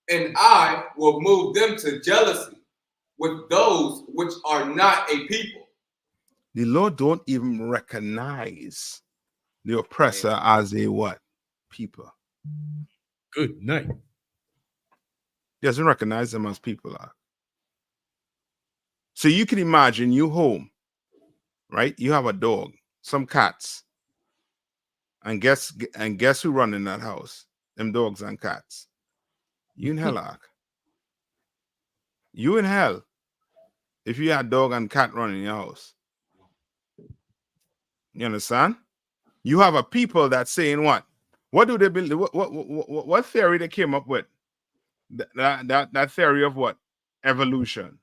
And I will move them to jealousy with those which are not a people. The Lord don't even recognize the oppressor as a what? People. Good night. He doesn't recognize them as people. So you can imagine you home, right? You have a dog, some cats. And guess who run in that house? Them dogs and cats. You in hell, Ark. You in hell. If you had dog and cat running in your house. You understand? You have a people that's saying what? What do they believe? What theory they came up with? That theory of what? Evolution.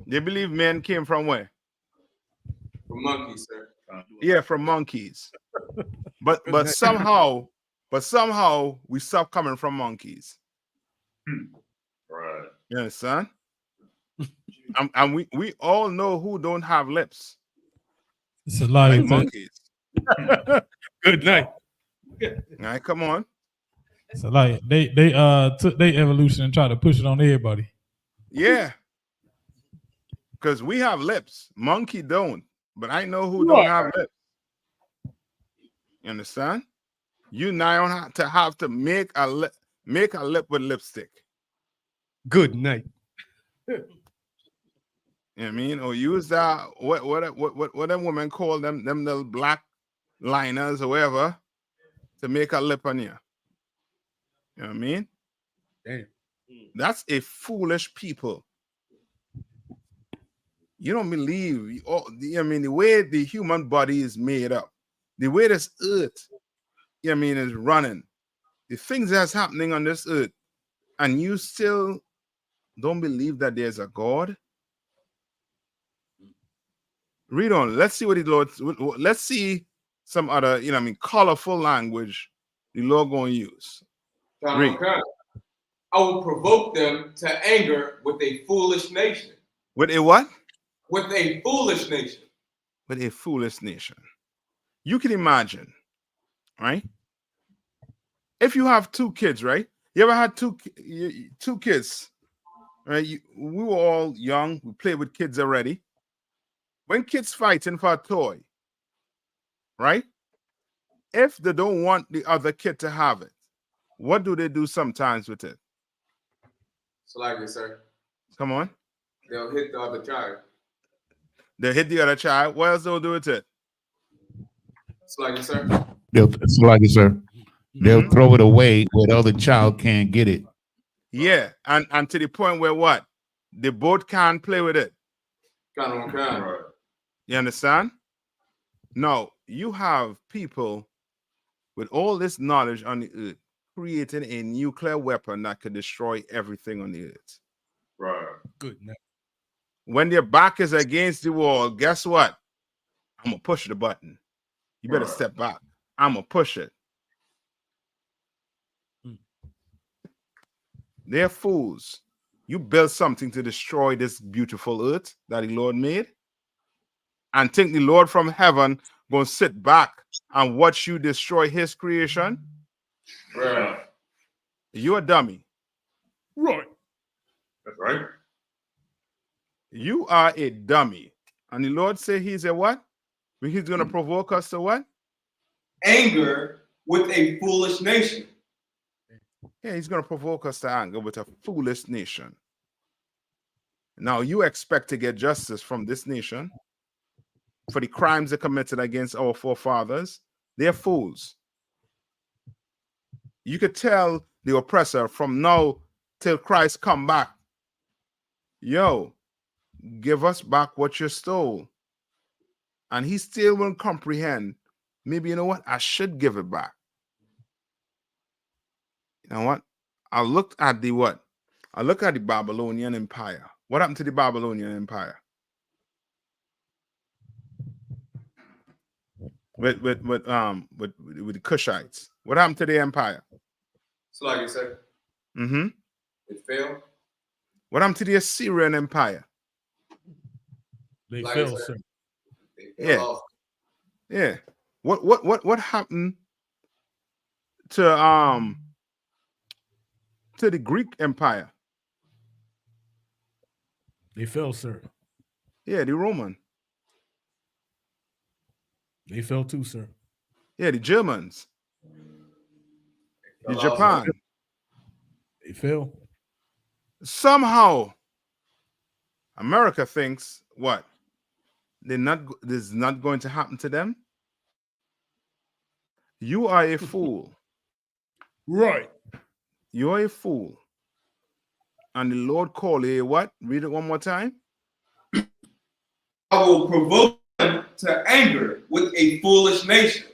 They believe men came from where? From monkeys, sir. Yeah, from monkeys. But somehow we stop coming from monkeys. Right. You understand? And we all know who don't have lips. It's a lie. Like monkeys. Good night. All right, come on. It's a lie. They took their evolution and tried to push it on everybody. Yeah. Because we have lips. Monkey don't. But I know who don't have lips. You understand? You now have to make a lip with lipstick. Good night. You know what I mean? Or use that what them women call them little black liners or whatever to make a lip on you. You know what I mean? Damn. That's a foolish people. You don't believe, I mean, the way the human body is made up, the way this earth, I mean, is running, the things that's happening on this earth, and you still don't believe that there's a God? Read on. Let's see what the Lord, let's see some other, colorful language the Lord going to use. Read. I will provoke them to anger with a foolish nation. With a what? With a foolish nation. With a foolish nation. You can imagine, right? If you have two kids, right? You ever had two kids, right? We were all young. We played with kids already. When kids fighting for a toy, right? If they don't want the other kid to have it, what do they do sometimes with it? So like it, sir. Come on. They'll hit the other child. They hit the other child. What else they'll do with it? It's like, sir. It's like it, sir. They'll Mhm. throw it away where the other child can't get it. Yeah, and to the point where what? They both can't play with it. Kind on kind. Right. You understand? Now, you have people with all this knowledge on the earth creating a nuclear weapon that could destroy everything on the earth. Right. Good. When their back is against the wall, guess what? I'm going to push the button. You better step back. I'm going to push it. They're fools. You built something to destroy this beautiful earth that the Lord made, and think the Lord from heaven going to sit back and watch you destroy his creation? Right. You're a dummy. Right. That's right. You are a dummy. And the Lord say he's a what? He's going to provoke us to what? Anger with a foolish nation. Yeah, he's going to provoke us to anger with a foolish nation. Now, you expect to get justice from this nation for the crimes they committed against our forefathers. They're fools. You could tell the oppressor from now till Christ come back, yo, give us back what you stole. And he still won't comprehend. Maybe, you know what? I should give it back. You know what? I looked at the what? I look at the Babylonian Empire. What happened to the Babylonian Empire? With the Cushites. What happened to the empire? It's like you said. Mm-hmm. It failed. What happened to the Assyrian Empire? They Like fell, I said. sir. Yeah. Yeah. What happened to the Greek Empire? They fell, sir. Yeah, the Roman. They fell too, sir. Yeah, the Germans. The Fell Japan. They fell. Somehow, America thinks what? This is not going to happen to them. You are a fool. Right. You are a fool. And the Lord called you a what? Read it one more time. I will provoke them to anger with a foolish nation.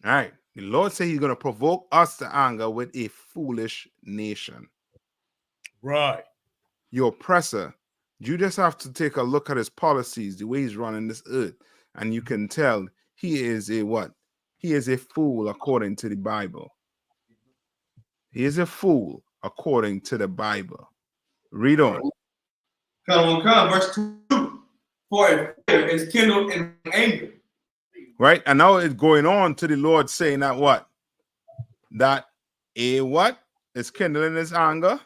All right. The Lord said he's going to provoke us to anger with a foolish nation. Right. Your oppressor, you just have to take a look at his policies, the way he's running this earth, and you can tell he is a what? He is a fool according to the Bible. He is a fool according to the Bible. Read on. Come, verse 2. For a fire is kindled in anger. Right? And now it's going on to the Lord saying that what? That a what is kindling his anger?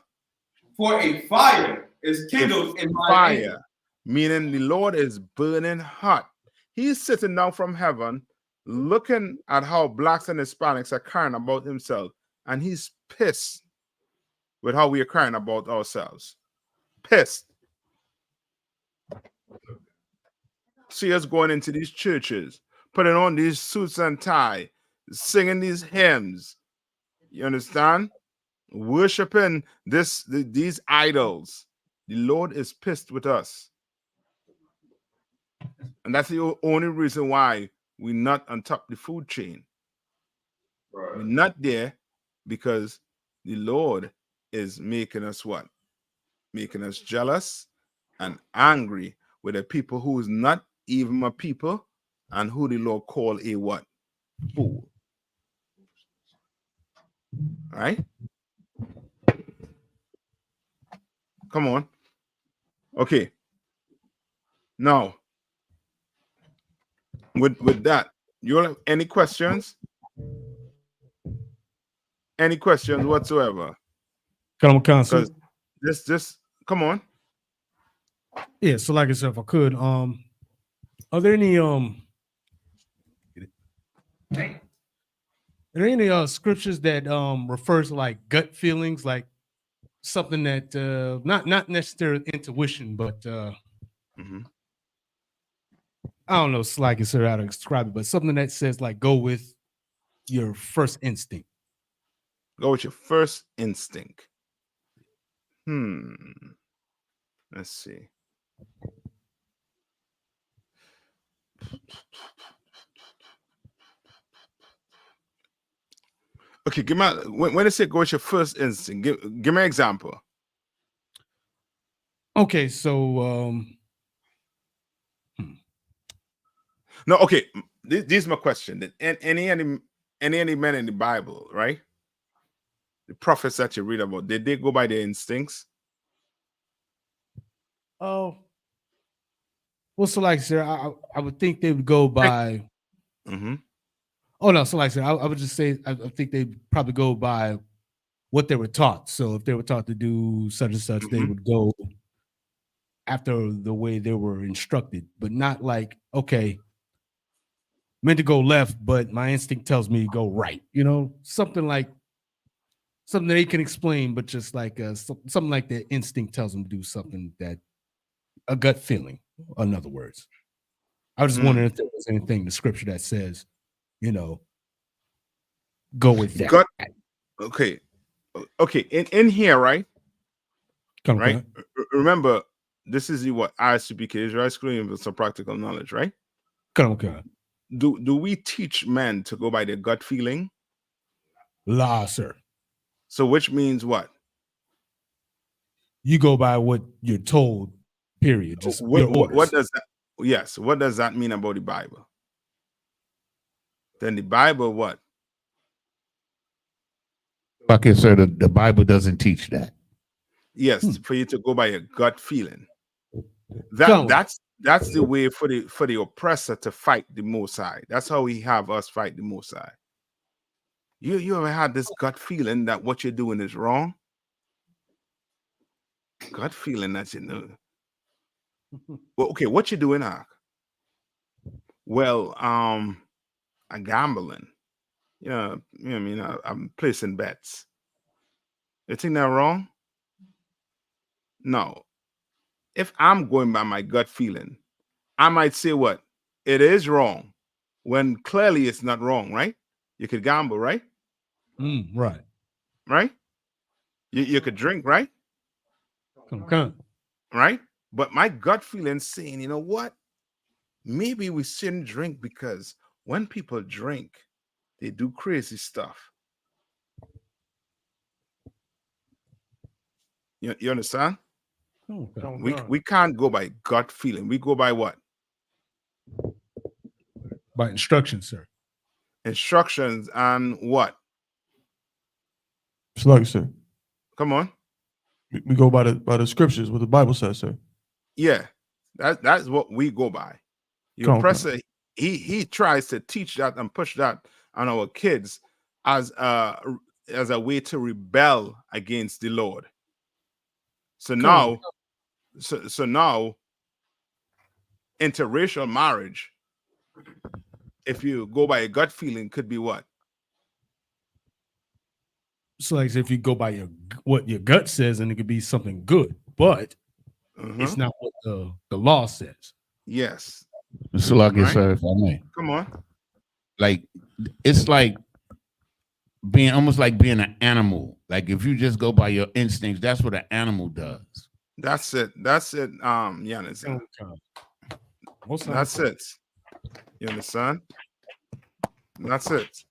For a fire is kindled in my anger. Meaning the Lord is burning hot. He's sitting down from heaven, looking at how blacks and Hispanics are crying about himself, and he's pissed with how we are crying about ourselves. Pissed. See us going into these churches, putting on these suits and tie, singing these hymns. You understand? Worshiping these idols. The Lord is pissed with us. And that's the only reason why we're not on top of the food chain. Right. We're not there because the Lord is making us what? Making us jealous and angry with a people who is not even a people and who the Lord called a what? Fool. All right? Come on. Okay. Now, with that, you have any questions? Any questions whatsoever? Come on, so just come on. Yeah, so like I said, if I could, are there any scriptures that refers to like gut feelings, like something that not necessarily intuition, but I don't know, like it's how to describe it, but something that says like go with your first instinct. Go with your first instinct. Let's see. Okay, give me when I say go with your first instinct, give me an example. Okay, so no, okay. This is my question. That any men in the Bible, right? The prophets that you read about, did they go by their instincts? oh, well, so like sir, I would think they would go by. Oh no, so like sir, I would just say I think they probably go by what they were taught. So if they were taught to do such and such, they would go after the way they were instructed, but not like, okay, meant to go left, but my instinct tells me to go right. You know, something they can explain, but just like something like their instinct tells them to do something that a gut feeling. In other words, I was just wondering if there was anything in the scripture that says, you know, go with that. Gut, okay. In here, right? Right. Remember, this is what Isupk is, right? Screen with some practical knowledge, right? Do we teach men to go by their gut feeling? La, sir. So which means what? You go by what you're told, period. Just what does that? Yes, what does that mean about the Bible? Then the Bible what? Okay, sir, the Bible doesn't teach that. Yes, for you to go by your gut feeling. That's the way for the oppressor to fight the Most High. That's how he have us fight the Most High. You ever had this gut feeling that what you're doing is wrong? Gut feeling that you know. Well, okay, what you doing, Ark? Well, I'm gambling. You know what I mean? I'm placing bets. You think that wrong? No. If I'm going by my gut feeling, I might say what? It is wrong, when clearly it's not wrong, right? You could gamble, right? Right. Right? You could drink, right? Right? But my gut feeling saying, you know what? Maybe we shouldn't drink because when people drink, they do crazy stuff. You understand? We can't go by gut feeling. We go by what? By instructions, sir. Instructions and what? It's like, sir. Come on. We go by the scriptures, what the Bible says, sir. Yeah, that's what we go by. Your oppressor, he tries to teach that and push that on our kids as a way to rebel against the Lord. So now, so now, interracial marriage, if you go by a gut feeling, could be what? So like if you go by what your gut says, and it could be something good, but it's not what the law says. Yes. So like right? Sir, if I may. Come on. Like it's like being almost like being an animal. Like if you just go by your instincts, that's what an animal does. That's it. Giannis. That's it. You understand? That's it.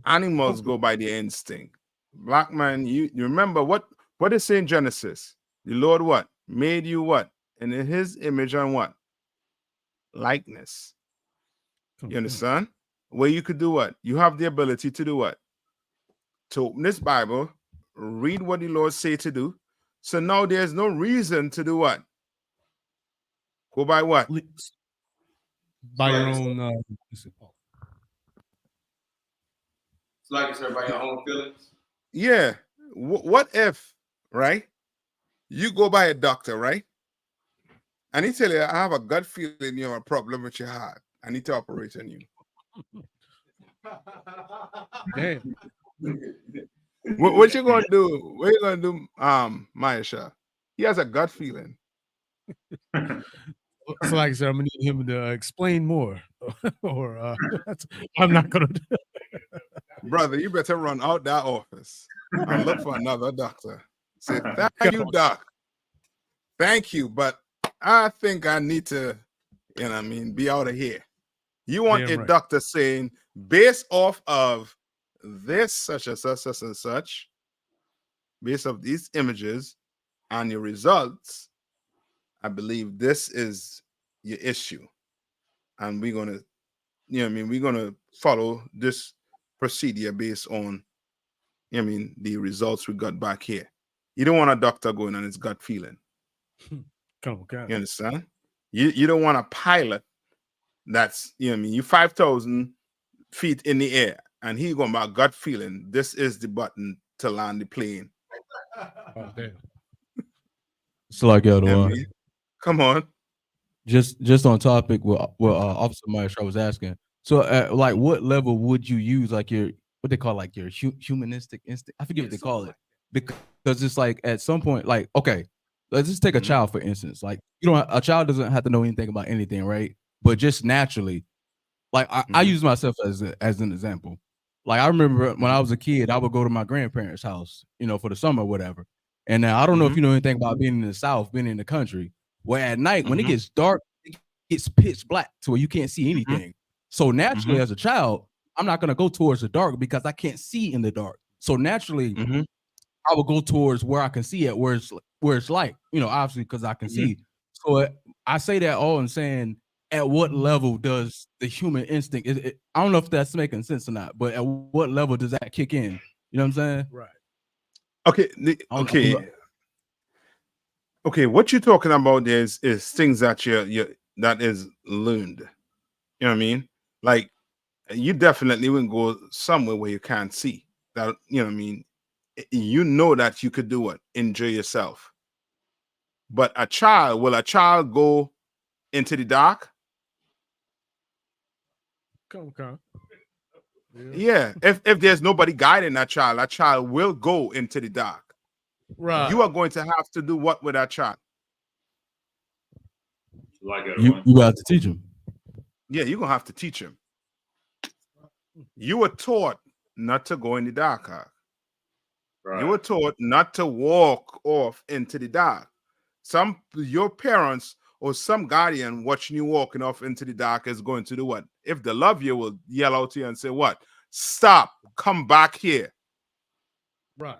Animals go by their instinct. Black man, you remember what it say in Genesis? The Lord what? Made you what? And in his image and what? Likeness. You understand? Where you could do what? You have the ability to do what? To open this Bible, read what the Lord say to do. So now there's no reason to do what? Go by what? By your own it's like it's by your own feelings. Yeah. What if, right? You go by a doctor, right? And he tell you, I have a gut feeling you have a problem with your heart. I need to operate on you. Damn. What you gonna do? What you gonna do, Maisha? He has a gut feeling. So, like I said, I'm gonna need him to explain more, or I'm not gonna. Brother, you better run out that office and look for another doctor. Say, thank you, doc. Thank you, but I think I need to, be out of here. You want Damn a right. doctor saying, based off of this, such and such, such and such, based off these images and your results, I believe this is your issue. And we're gonna, we're gonna follow this procedure based on, the results we got back here. You don't want a doctor going on his gut feeling. Come on, You understand? You don't want a pilot that's, you 5,000 feet in the air and he going by gut feeling. This is the button to land the plane. Oh, damn. So like Come on. Just on topic with Officer Maestro was asking. So like what level would you use like your what they call like your humanistic instinct? I forget what they call it. Because it's like at some point, like, okay, let's just take a child for instance. Like a child doesn't have to know anything about anything, right? But just naturally, like I use myself as an example. Like I remember when I was a kid, I would go to my grandparents' house, for the summer or whatever. And now I don't know if you know anything about being in the South, being in the country, where at night when it gets dark, it gets pitch black to where you can't see anything. So naturally, as a child, I'm not gonna go towards the dark because I can't see in the dark. So naturally, I would go towards where I can see it, where it's light, obviously because I can see. So I say that all in saying, at what level does the human instinct? I don't know if that's making sense or not, but at what level does that kick in? You know what I'm saying? Right. Okay. Okay. What you're talking about is things that that is learned. You know what I mean? Like you definitely wouldn't go somewhere where you can't see. That you know what I mean? You know that you could do it, enjoy yourself. But will a child go into the dark? Come. Yeah. If there's nobody guiding that child will go into the dark. Right. You are going to have to do what with that child? You have to teach him. Yeah, you're gonna have to teach him. You were taught not to go in the dark. Huh? Right. You were taught not to walk off into the dark. Your parents or some guardian watching you walking off into the dark is going to do what? If they love you, will yell out to you and say, what? Stop, come back here. Right.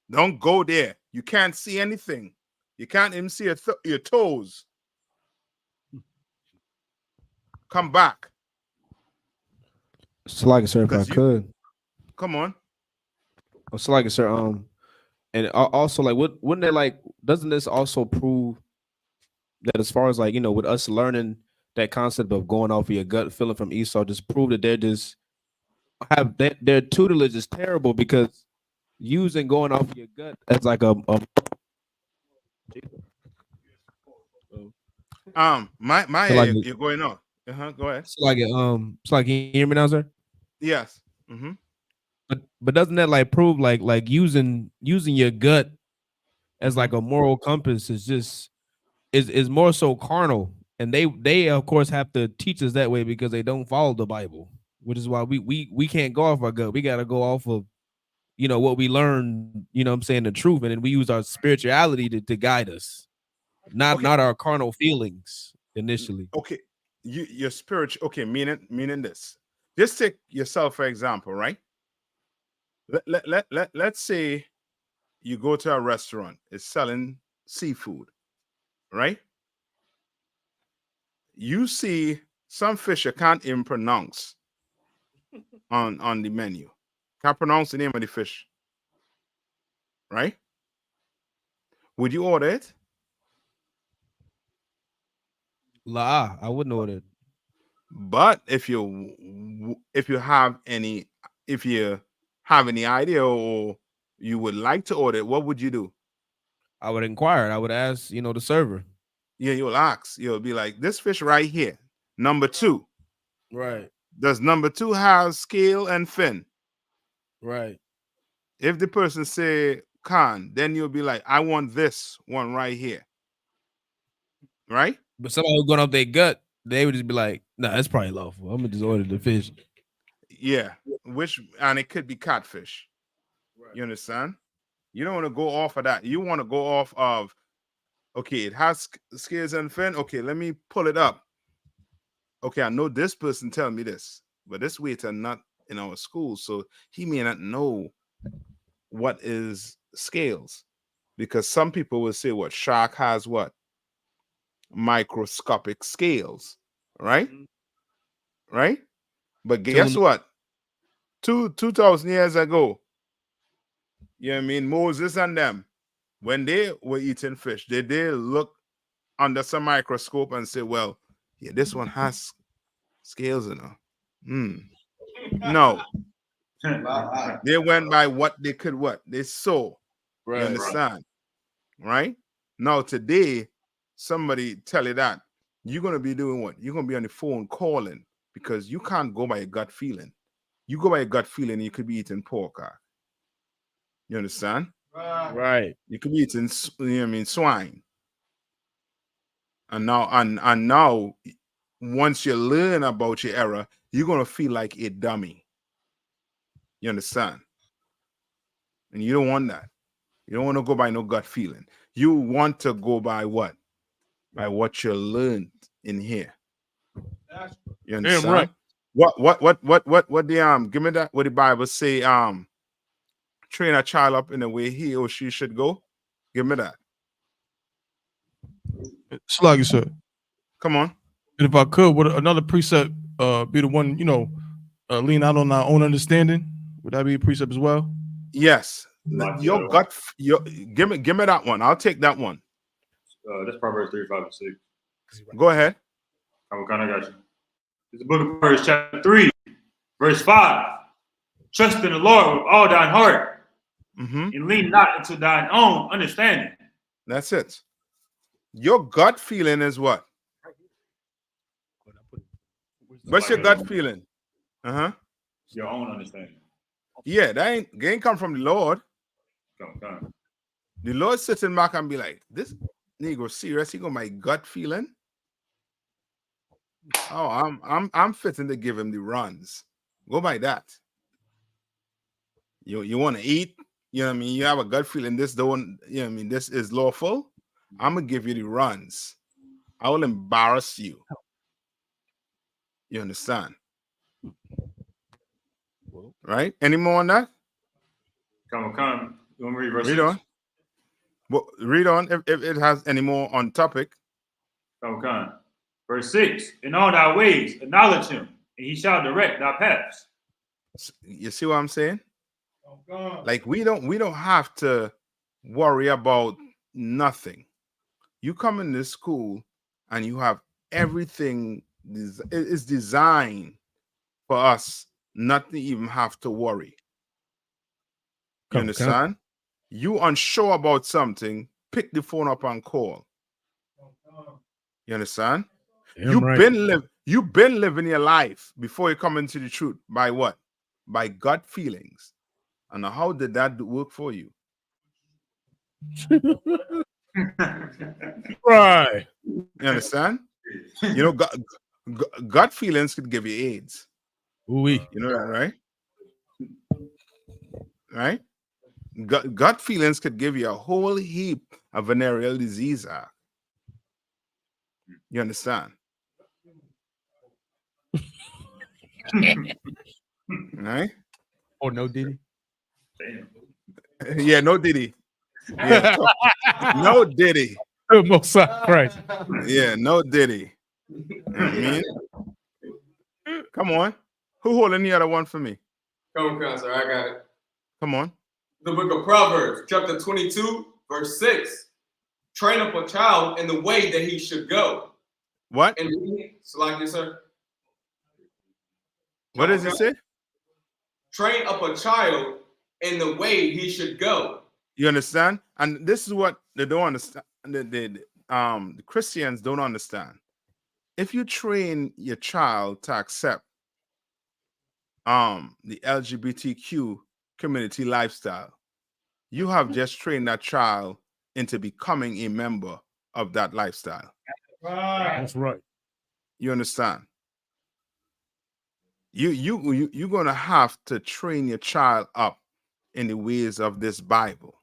Don't go there. You can't see anything. You can't even see your toes. Come back. So like, sir, if I could. Come on. So like, sir, and also like, wouldn't it like? Doesn't this also prove that as far as like with us learning that concept of going off of your gut feeling from Esau, just prove that they're just their tutelage is terrible because using going off of your gut as like a you're going on. Go ahead. So like can you hear me now, sir? Yes. But doesn't that like prove like using your gut as like a moral compass is just is more so carnal, and they of course have to teach us that way because they don't follow the Bible, which is why we can't go off our gut. We got to go off of what we learn, what I'm saying, the truth, and then we use our spirituality to guide us, not our carnal feelings initially. Okay, your spiritual. Okay, meaning this. Just take yourself for example, right? Let's say you go to a restaurant, it's selling seafood, right? You see some fish you can't even pronounce on the menu. Can't pronounce the name of the fish, right? Would you order it? I wouldn't order it. But if you have any idea or you would like to order it, what would you do? I would inquire. I would ask, the server. Yeah, you'll ask. You'll be like, this fish right here, number 2. Right. Does number 2 have scale and fin? Right. If the person say Khan, then you'll be like, I want this one right here. Right? But somebody who's going off their gut, they would just be like, nah, that's probably lawful. I'm gonna just order the fish. Yeah. And it could be catfish. You understand? You don't want to go off of that. You want to go off of, okay, it has scales and fin. Okay, let me pull it up. Okay, I know this person tell me this, but this waiter not in our school, so he may not know what is scales, because some people will say what shark has what microscopic scales, right? Right? But guess what? 2,000 years ago, you know what I mean? Moses and them, when they were eating fish, they look under some microscope and say, well, yeah, this one has scales in it. No. They went by what they could they saw. Right. You understand? Right? Now today, somebody tell you that you're gonna be doing what? You're gonna be on the phone calling, because you can't go by your gut feeling. You go by your gut feeling, you could be eating pork. You understand? Right. You could be eating, you know what I mean, swine. And now, once you learn about your error, you're gonna feel like a dummy. You understand? And you don't want that. You don't want to go by no gut feeling. You want to go by what? By what you learned in here. You understand? Damn right. What the give me that, what the Bible say, train a child up in the way he or she should go. Give me that. Sluggy, sir. Come on. And if I could, would another precept be the one, lean out on our own understanding? Would that be a precept as well? Yes. Your gut, give me that one. I'll take that one. That's Proverbs 3, 5, and 6. Go ahead. I kind of got you. It's the book of Proverbs, chapter 3, verse 5. Trust in the Lord with all thine heart, and lean not into thine own understanding. That's it. Your gut feeling is what? What's your gut feeling? Your own understanding. Yeah, they ain't come from the Lord. Come. The Lord sitting back and be like, this nigga serious. He got my gut feeling. Oh, I'm fitting to give him the runs. Go by that. You want to eat, you know what I mean? You have a gut feeling this don't, you know what I mean, this is lawful. I'm gonna give you the runs. I will embarrass you. You understand? Right? Any more on that? Come. You want me to read verse Read 6? on. Well, read on if it has any more on topic. Come. Verse 6. In all thy ways acknowledge him, and he shall direct thy paths. You see what I'm saying? Like we don't have to worry about nothing. You come in this school and you have everything is designed for us not to even have to worry. You understand? You unsure about something, pick the phone up and call. You understand? You've been living your life before you come into the truth by what? By gut feelings. And how did that work for you? Right. You understand? You know, gut feelings could give you AIDS. Ooh-wee. You know that, right? Right? Gut feelings could give you a whole heap of venereal disease. You understand? Right? Oh, no, did he? Yeah, no diddy. Yeah, no diddy. Most Christ. Yeah, no diddy. You know what I mean? Come on. Who holding the other one for me? Come, sir. I got it. Come on. The book of Proverbs, chapter 22, verse 6. Train up a child in the way that he should go. What? Like this, sir. What does it say? Train up a child in the way he should go. You understand? And this is what they don't understand. The Christians don't understand. If you train your child to accept the LGBTQ community lifestyle. You have just trained that child into becoming a member of that lifestyle. That's right. You understand? You're gonna have to train your child up in the ways of this Bible.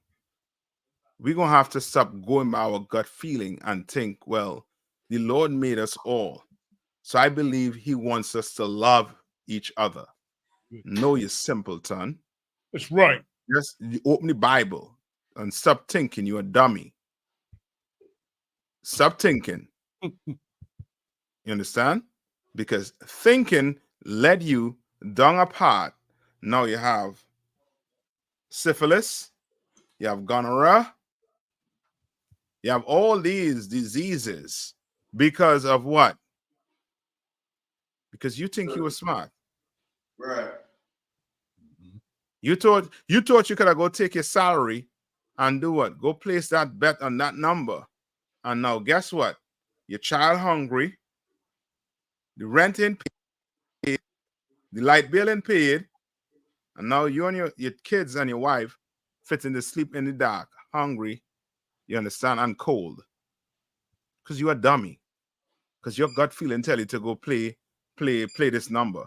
We're gonna have to stop going by our gut feeling and think, well, the Lord made us all. So I believe he wants us to love each other. No, you simpleton. That's right. Just open the Bible and stop thinking you're a dummy. Stop thinking. You understand? Because thinking led you down a path. Now you have syphilis, you have gonorrhea, you have all these diseases because of what? Because you think you were smart. Right. You thought you could have go take your salary and do what? Go place that bet on that number. And now guess what? Your child hungry, the rent ain't paid, the light bill ain't paid, and now you and your kids and your wife fitting to sleep in the dark, hungry, you understand, and cold. Because you're a dummy. Because your gut feeling tell you to go play this number.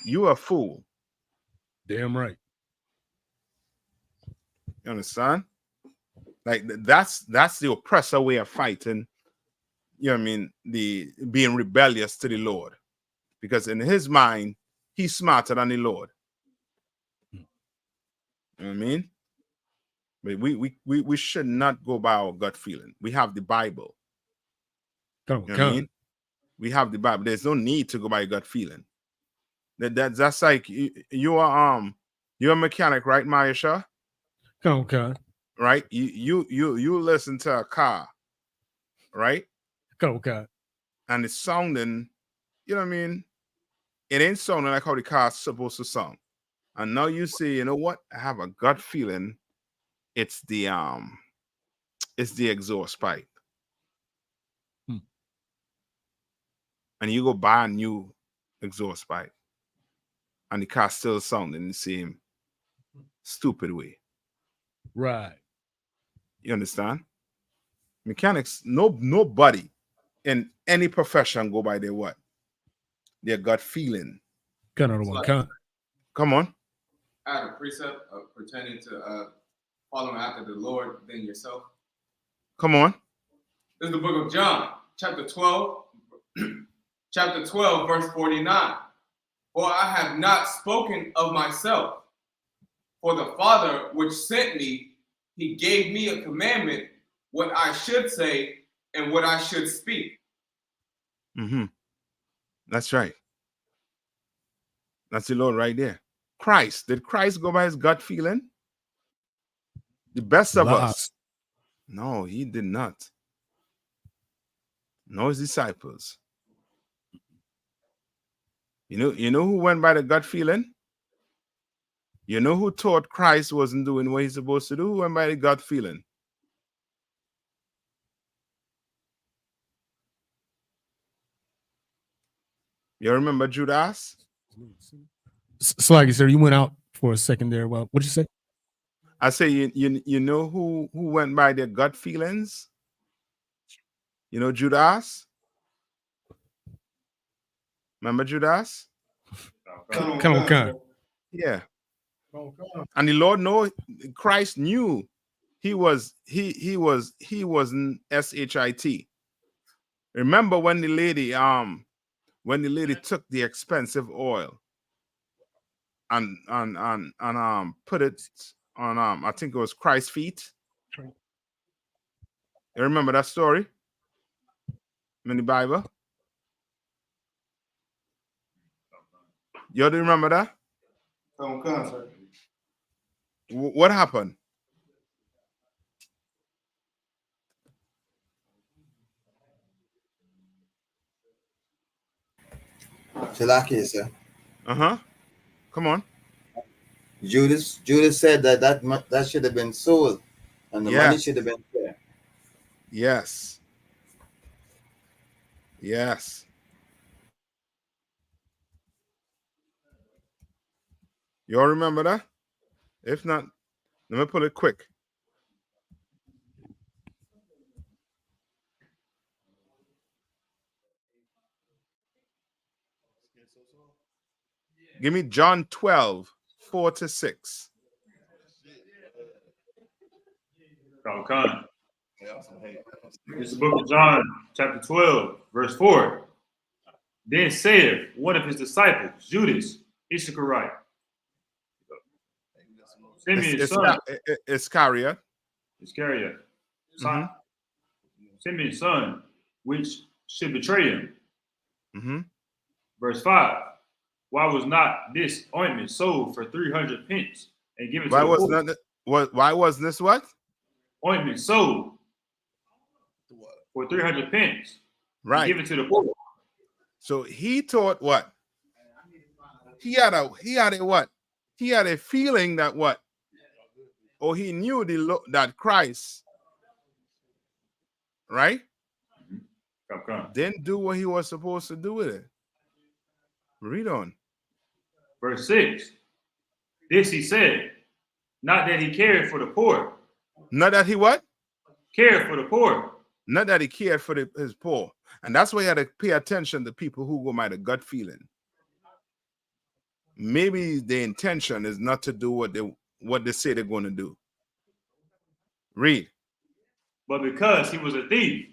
You a fool. Damn right. You understand? Like that's the oppressor way of fighting. You know what I mean? The being rebellious to the Lord, because in his mind, he's smarter than the Lord. You know what I mean? But we should not go by our gut feeling. We have the Bible. You know what I mean? We have the Bible. There's no need to go by your gut feeling. That's like you're a mechanic, right, Mayasha? Okay. Right? You listen to a car, right? Okay. And it's sounding, you know what I mean? It ain't sounding like how the car's supposed to sound. And now you say, you know what? I have a gut feeling it's the exhaust pipe. And you go buy a new exhaust pipe. And the car still sounding the same stupid way. Right. You understand? Mechanics, nobody in any profession go by their what? Their gut feeling. Come on. I had a precept pertaining to following after the Lord than yourself. Come on. This is the book of John, chapter 12, chapter 12, verse 49. For I have not spoken of myself. For the Father which sent me, he gave me a commandment, what I should say and what I should speak. Mm-hmm. That's right. That's the Lord right there. Christ. Did Christ go by his gut feeling? The best of us. No, he did not. No, his disciples. You know who went by the gut feeling? You know who thought Christ wasn't doing what he's supposed to do? Who went by the gut feeling? You remember Judas? So like you said, you went out for a second there. Well, what'd you say? I say you know who went by their gut feelings? You know Judas? Remember Judas? Come on. Yeah. And the Lord Christ knew he wasn't shit. Remember when the lady took the expensive oil and put it on I think it was Christ's feet. You remember that story in the Bible? You do remember that? What happened? Shalaki, sir. Come on. Judas said that should have been sold, and the money should have been there. Yes. You all remember that? If not, let me put it quick. Give me John 12, 4-6. Okay. This is the book of John, chapter 12, verse 4. Then saith one of his disciples, Judas Iscariot, Simeon's son. Iscariot. Iscariot. Simeon's son, which should betray him. Verse 5. Why was not this ointment sold for 300 pence and given to the poor? Why was this what? Ointment sold for 300 pence. Right. Given to the poor. So he thought what? He had a what? He had a feeling that what? Or he knew that Christ, right? Didn't do what he was supposed to do with it. Read on. Verse 6. This he said, not that he cared for the poor. Not that he what? Cared for the poor. Not that he cared for his poor. And that's why you had to pay attention to people who go by the gut feeling. Maybe the intention is not to do what they say they're going to do. Read. But because he was a thief.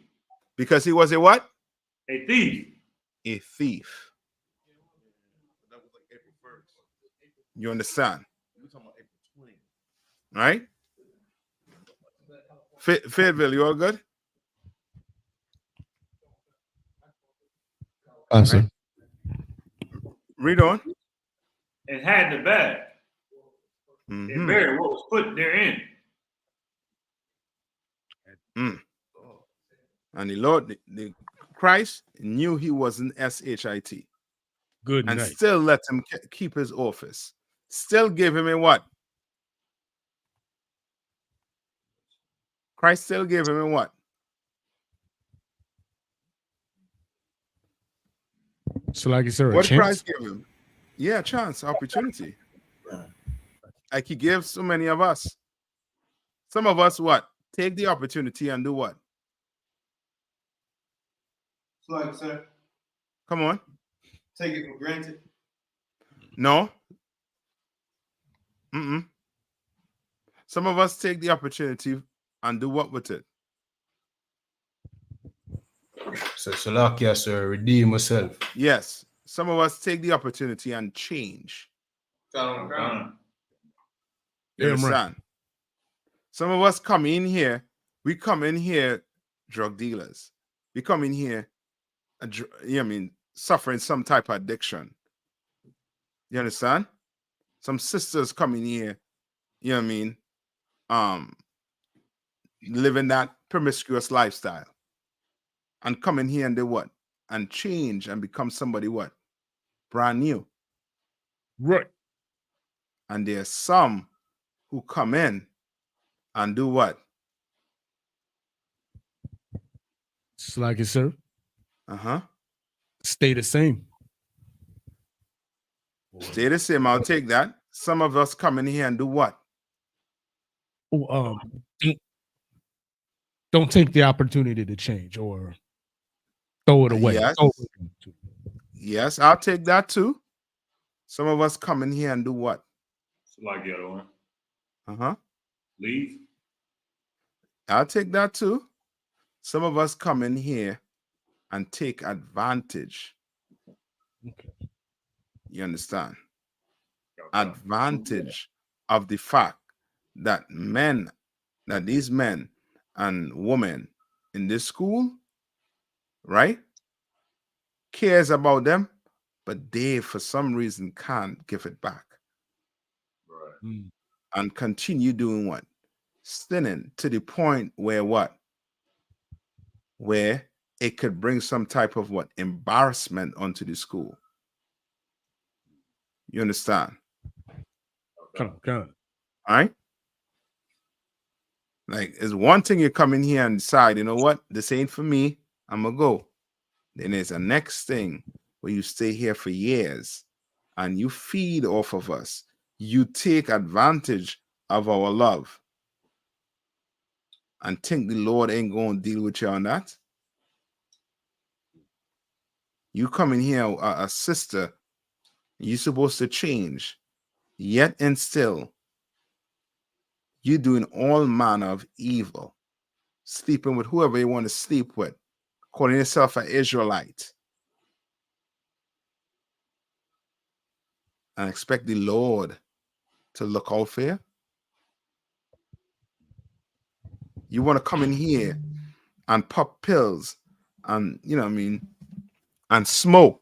Because he was a what? A thief. A thief. You understand? Right? Fayetteville, you all good? Answer. Read on. And had the bag. And buried what was put therein. And the Lord, the Christ knew he wasn't SHIT. Good and night. Still let him keep his office. Still gave him a what? Christ still gave him a what? So like you said, What a chance? Christ gave him? Yeah, chance, opportunity. Like he gave so many of us. Some of us what? Take the opportunity and do what? Like, sir, Come on. take it for granted. No. Some of us take the opportunity and do what with it? So Salakia, sir, redeem myself. Yes. Some of us take the opportunity and change. You understand? Some of us come in here, we come in here drug dealers. We come in here, suffering some type of addiction. You understand? Some sisters come in here, living that promiscuous lifestyle. And come in here and do what? And change and become somebody what? Brand new. Right. And there's some who come in and do what? It's like it, sir. Stay the same. Stay the same. I'll take that. Some of us come in here and do what? Don't take the opportunity to change or throw it away. Yes. Yes, I'll take that too. Some of us come in here and do what? So like the other one. Leave. I'll take that too. Some of us come in here and take advantage. Okay. You understand? Advantage of the fact that these men and women in this school, right, cares about them, but they for some reason can't give it back. Right. And continue doing what? Sinning to the point where what? Where it could bring some type of what? Embarrassment onto the school. You understand? Come on. All right? Like, it's one thing you come in here and decide, you know what? This ain't for me. I'm going to go. Then there's a next thing where you stay here for years and you feed off of us. you take advantage of our love and think the Lord ain't going to deal with you on that. You come in here, a sister, you're supposed to change, yet and still, you're doing all manner of evil, sleeping with whoever you want to sleep with, calling yourself an Israelite, and expect the Lord to look out for you. You want to come in here and pop pills and, you know what I mean, and smoke,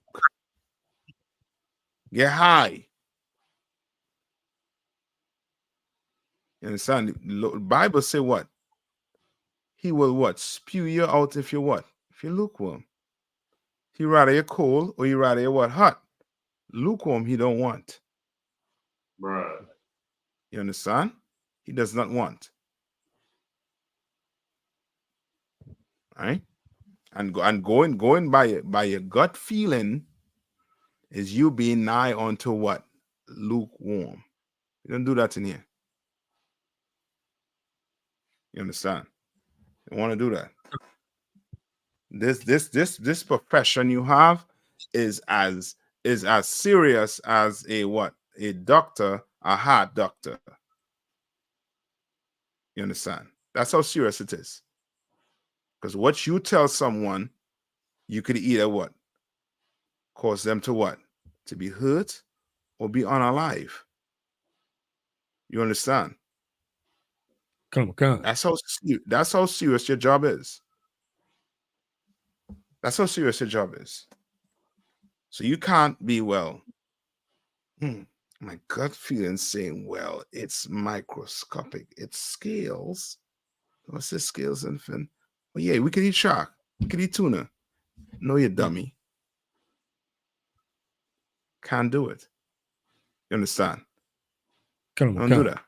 get high. You understand? The Bible say what? He will what? Spew you out if you what? If you're lukewarm. He rather you cold or you rather you what? Hot. Lukewarm he don't want. Right. You understand? He does not want. Right? And going by your gut feeling is you being nigh onto what? Lukewarm. You don't do that in here. You understand? You want to do that. This profession you have is as serious as a what? A doctor, a heart doctor. You understand? That's how serious it is. Because what you tell someone, you could either what? Cause them to what? To be hurt or be unalive. You understand? Come. That's how serious your job is. That's how serious your job is. So you can't be my gut feeling saying, well, it's microscopic. It's scales. What's the scales, infant? Oh, yeah, we could eat shark. We could eat tuna. No, you dummy. Can't do it. You understand? Don't do that.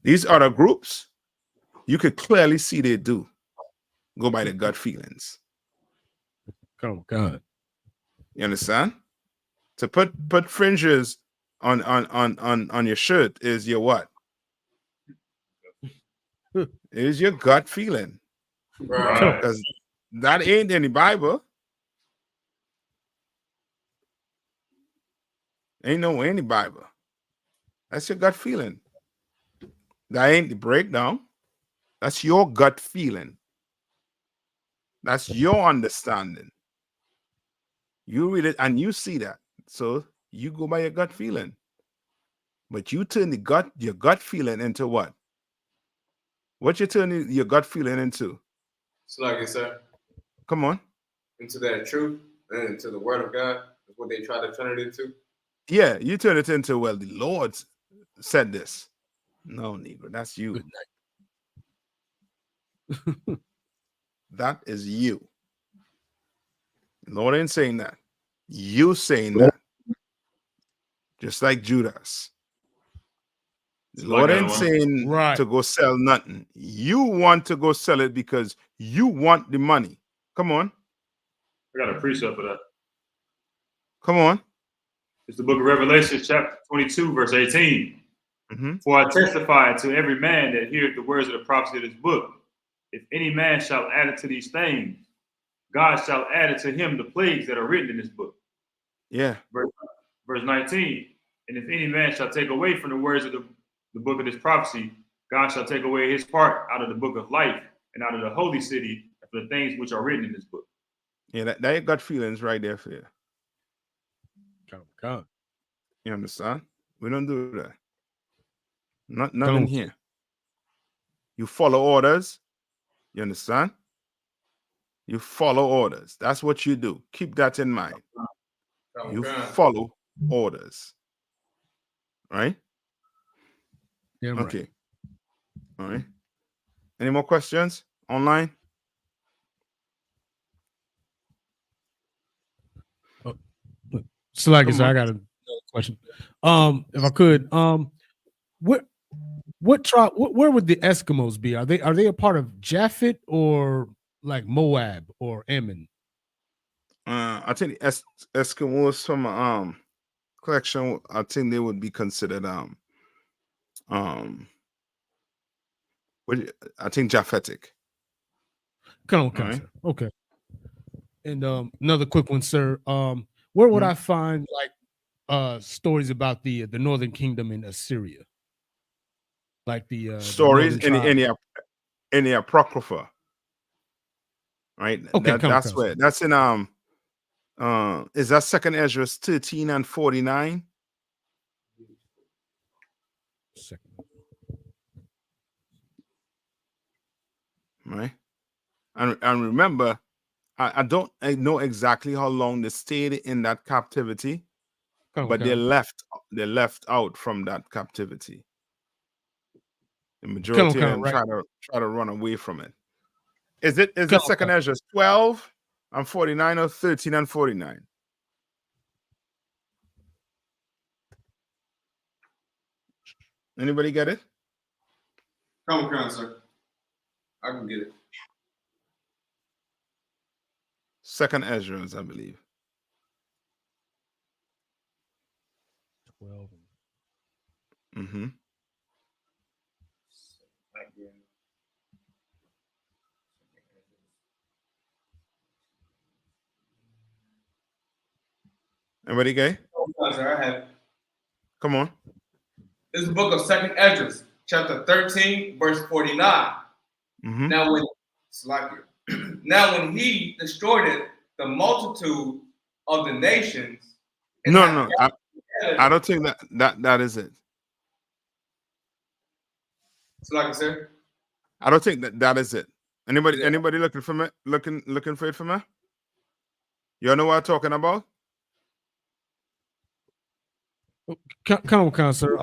These other groups, you could clearly see they do. Go by the gut feelings. Come on. You understand? To put fringes on your shirt is your what? It is your gut feeling. Right. Because that ain't in the Bible. Ain't no way in the Bible. That's your gut feeling. That ain't the breakdown. That's your gut feeling. That's your understanding. You read it and you see that. So you go by your gut feeling. But you turn your gut feeling into what? What you turn your gut feeling into? It's like it, sir. Come on. Into that truth and into the word of God. That's what they try to turn it into. Yeah, you turn it into, well, the Lord said this. No, Negro, that's you. That is you. The Lord ain't saying that. You saying that. Just like Judas. The Lord ain't saying to go sell nothing. You want to go sell it because you want the money. Come on. I got a precept for that. Come on. It's the book of Revelation, chapter 22, verse 18. For I testify to every man that heareth the words of the prophecy of this book. If any man shall add it to these things, God shall add it to him the plagues that are written in this book. Yeah. Verse 19. And if any man shall take away from the words of the book of this prophecy, God shall take away his part out of the book of life and out of the holy city and for the things which are written in this book. Yeah, that you got feelings right there for you. Come. You understand? We don't do that. Nothing here. You follow orders. You understand? You follow orders. That's what you do. Keep that in mind. You follow orders. Right? Yeah. Okay. All right. Any more questions online? So like I said, I got another question. If I could, what tribe? Where would the Eskimos be? Are they a part of Japhet or like Moab or Ammon? I think the Eskimos from collection, I think they would be considered I think Japhetic. Come on, Right. sir. Okay. And another quick one, sir. Where would I find like stories about the Northern Kingdom in Assyria? Like the Stories northern any apocrypha, right? Okay, That's where that's in is that Second Ezra 13 and 49? Right. And remember, I don't know exactly how long they stayed in that captivity, but they left out from that captivity. The majority of them try to run away from it. Is it Second Ezra 12 and 49 or 13 and 49? Anybody get it? Come on, sir. I can get it. Second Ezra, I believe. 12. Mm-hmm. Anybody gay? Oh, sir, I have it. Come on. This is the book of Second Ezra, chapter 13, verse 49. Mm-hmm. Now when he destroyed the multitude of the nations. No, I don't think that is it. So like I said, I don't think that is it. Anybody looking for me? Looking for it for me? You know what I'm talking about? Come on, sir.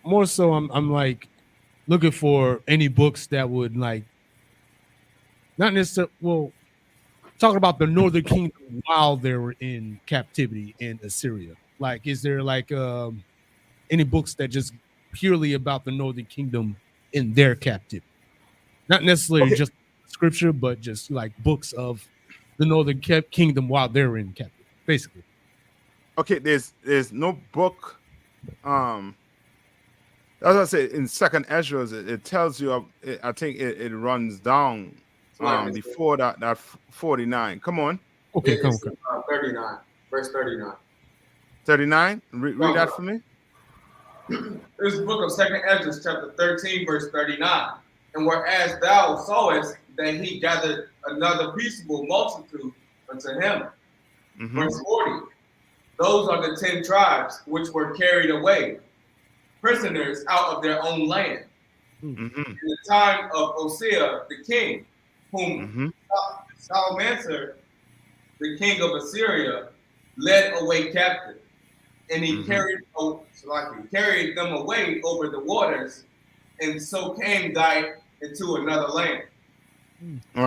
More so, I'm like looking for any books that would like not necessarily talking about the Northern Kingdom while they were in captivity in Assyria. Like, is there like any books that just purely about the Northern Kingdom in their captivity? Not necessarily just scripture, but just like books of the Northern Kingdom while they're in captivity, basically. Okay, there's no book. As I say, in Second Ezra, it tells you. I think it runs down before that 49. Come on. Okay, come on. 39, verse 39. 39. Read that for me. This is the book of Second Ezra, chapter 13, verse 39. And whereas thou sawest that he gathered another peaceable multitude unto him. Mm-hmm. Verse 40. Those are the 10 tribes which were carried away, prisoners out of their own land. Mm-hmm. In the time of Hosea the king, whom Salmanasar, the king of Assyria, led away captive. And he carried them away over the waters, and so came thy into another land. All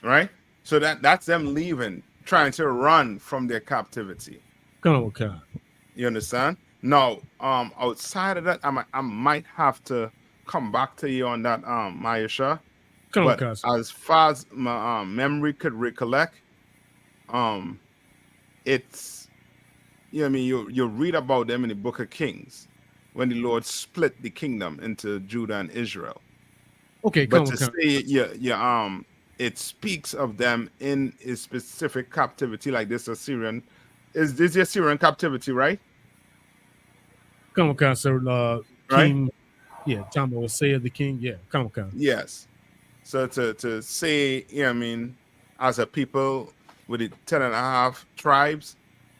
right. So that's them leaving, trying to run from their captivity. Okay. You understand? Now, outside of that, I might have to come back to you on that, Mayasha. But as far as my memory could recollect, it's you read about them in the Book of Kings when the Lord split the kingdom into Judah and Israel. Okay, but to say it speaks of them in a specific captivity like this Assyrian. Is this the Assyrian captivity, right? Come on, sir. King, time of Hosea the king. Yeah, come on. Yes. So to say, as a people with the 10.5 tribes,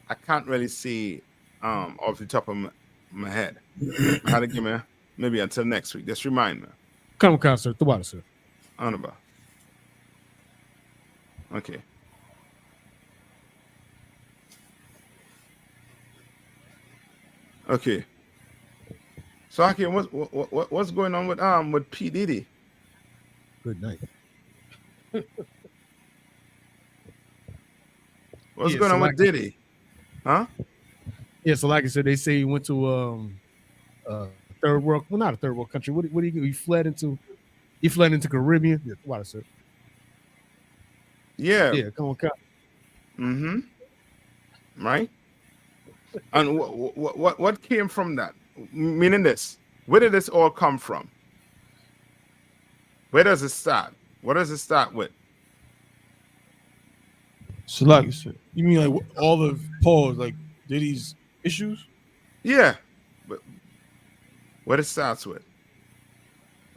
I can't really see off the top of my head. I had to give me maybe until next week. Just remind me. Come on, sir. The water, sir. Honorable. Okay. Okay. So, Hakeem, what's going on with P. Diddy? Good night. What's going on with Diddy? Huh? Yeah, so like I said, they say he went to third world, well, not a third world country. What did he do? He fled into Caribbean. Yeah, water, sir. Yeah. Yeah, come on. Mm-hmm. right? And what came from that? Meaning this, where did this all come from? Where does it start? What does it start with? So like you said, you mean like all of Paul's like Diddy's issues? Yeah, but what it starts with?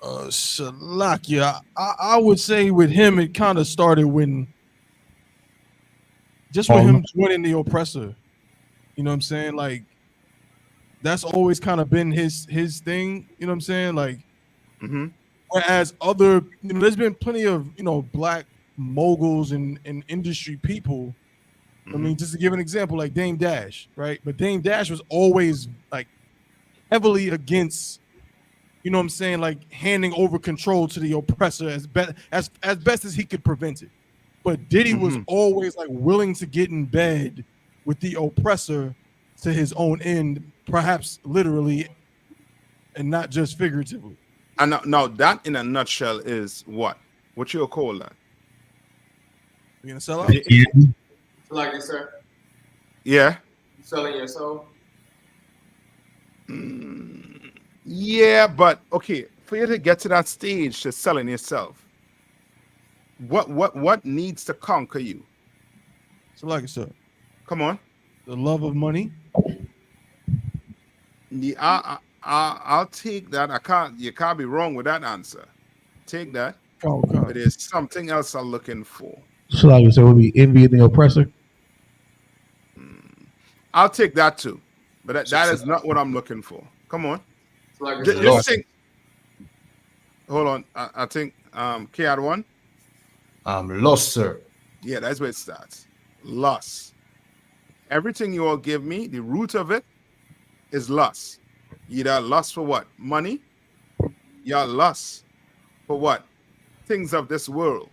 Salakia, I would say with him it kind of started when just with him joining the oppressor. You know what I'm saying? Like that's always kind of been his thing. You know what I'm saying? Like, whereas other, there's been plenty of black moguls and industry people. I mean, just to give an example, like Dame Dash, right? But Dame Dash was always like heavily against, you know what I'm saying, like handing over control to the oppressor as best as he could prevent it. But Diddy was always like willing to get in bed with the oppressor to his own end, perhaps literally and not just figuratively. And now that in a nutshell is what you'll call that? You gonna sell out? Like you, sir. Yeah. Selling your soul. Yeah, but okay, for you to get to that stage to selling yourself, what needs to conquer you? So like I said, come on. The love of money. Yeah, I'll take that. You can't be wrong with that answer. Take that. But there's something else I'm looking for. So like you said, would be envy of the oppressor. I'll take that too, but that is not what I'm looking for. Come on. Just think. Hold on. I think K had one. I'm lost, sir. Yeah, that's where it starts. Lust. Everything you all give me, the root of it is lust. Either lust for what? Money. Y'all lust for what? Things of this world.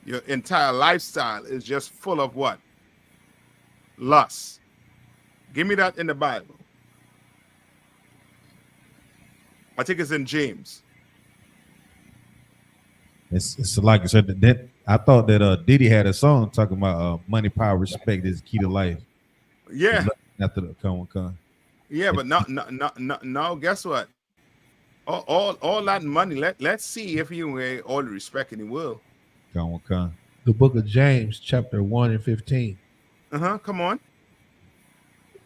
Your entire lifestyle is just full of what? Lust. Give me that in the Bible. I think it's in James. It's like I said that I thought that Diddy had a song talking about money, power, respect is key to life. Yeah. After the come. Yeah, but now guess what? All that money. Let's see if you weigh all the respect in the world. Come. The book of James, chapter 1 and 15. Come on.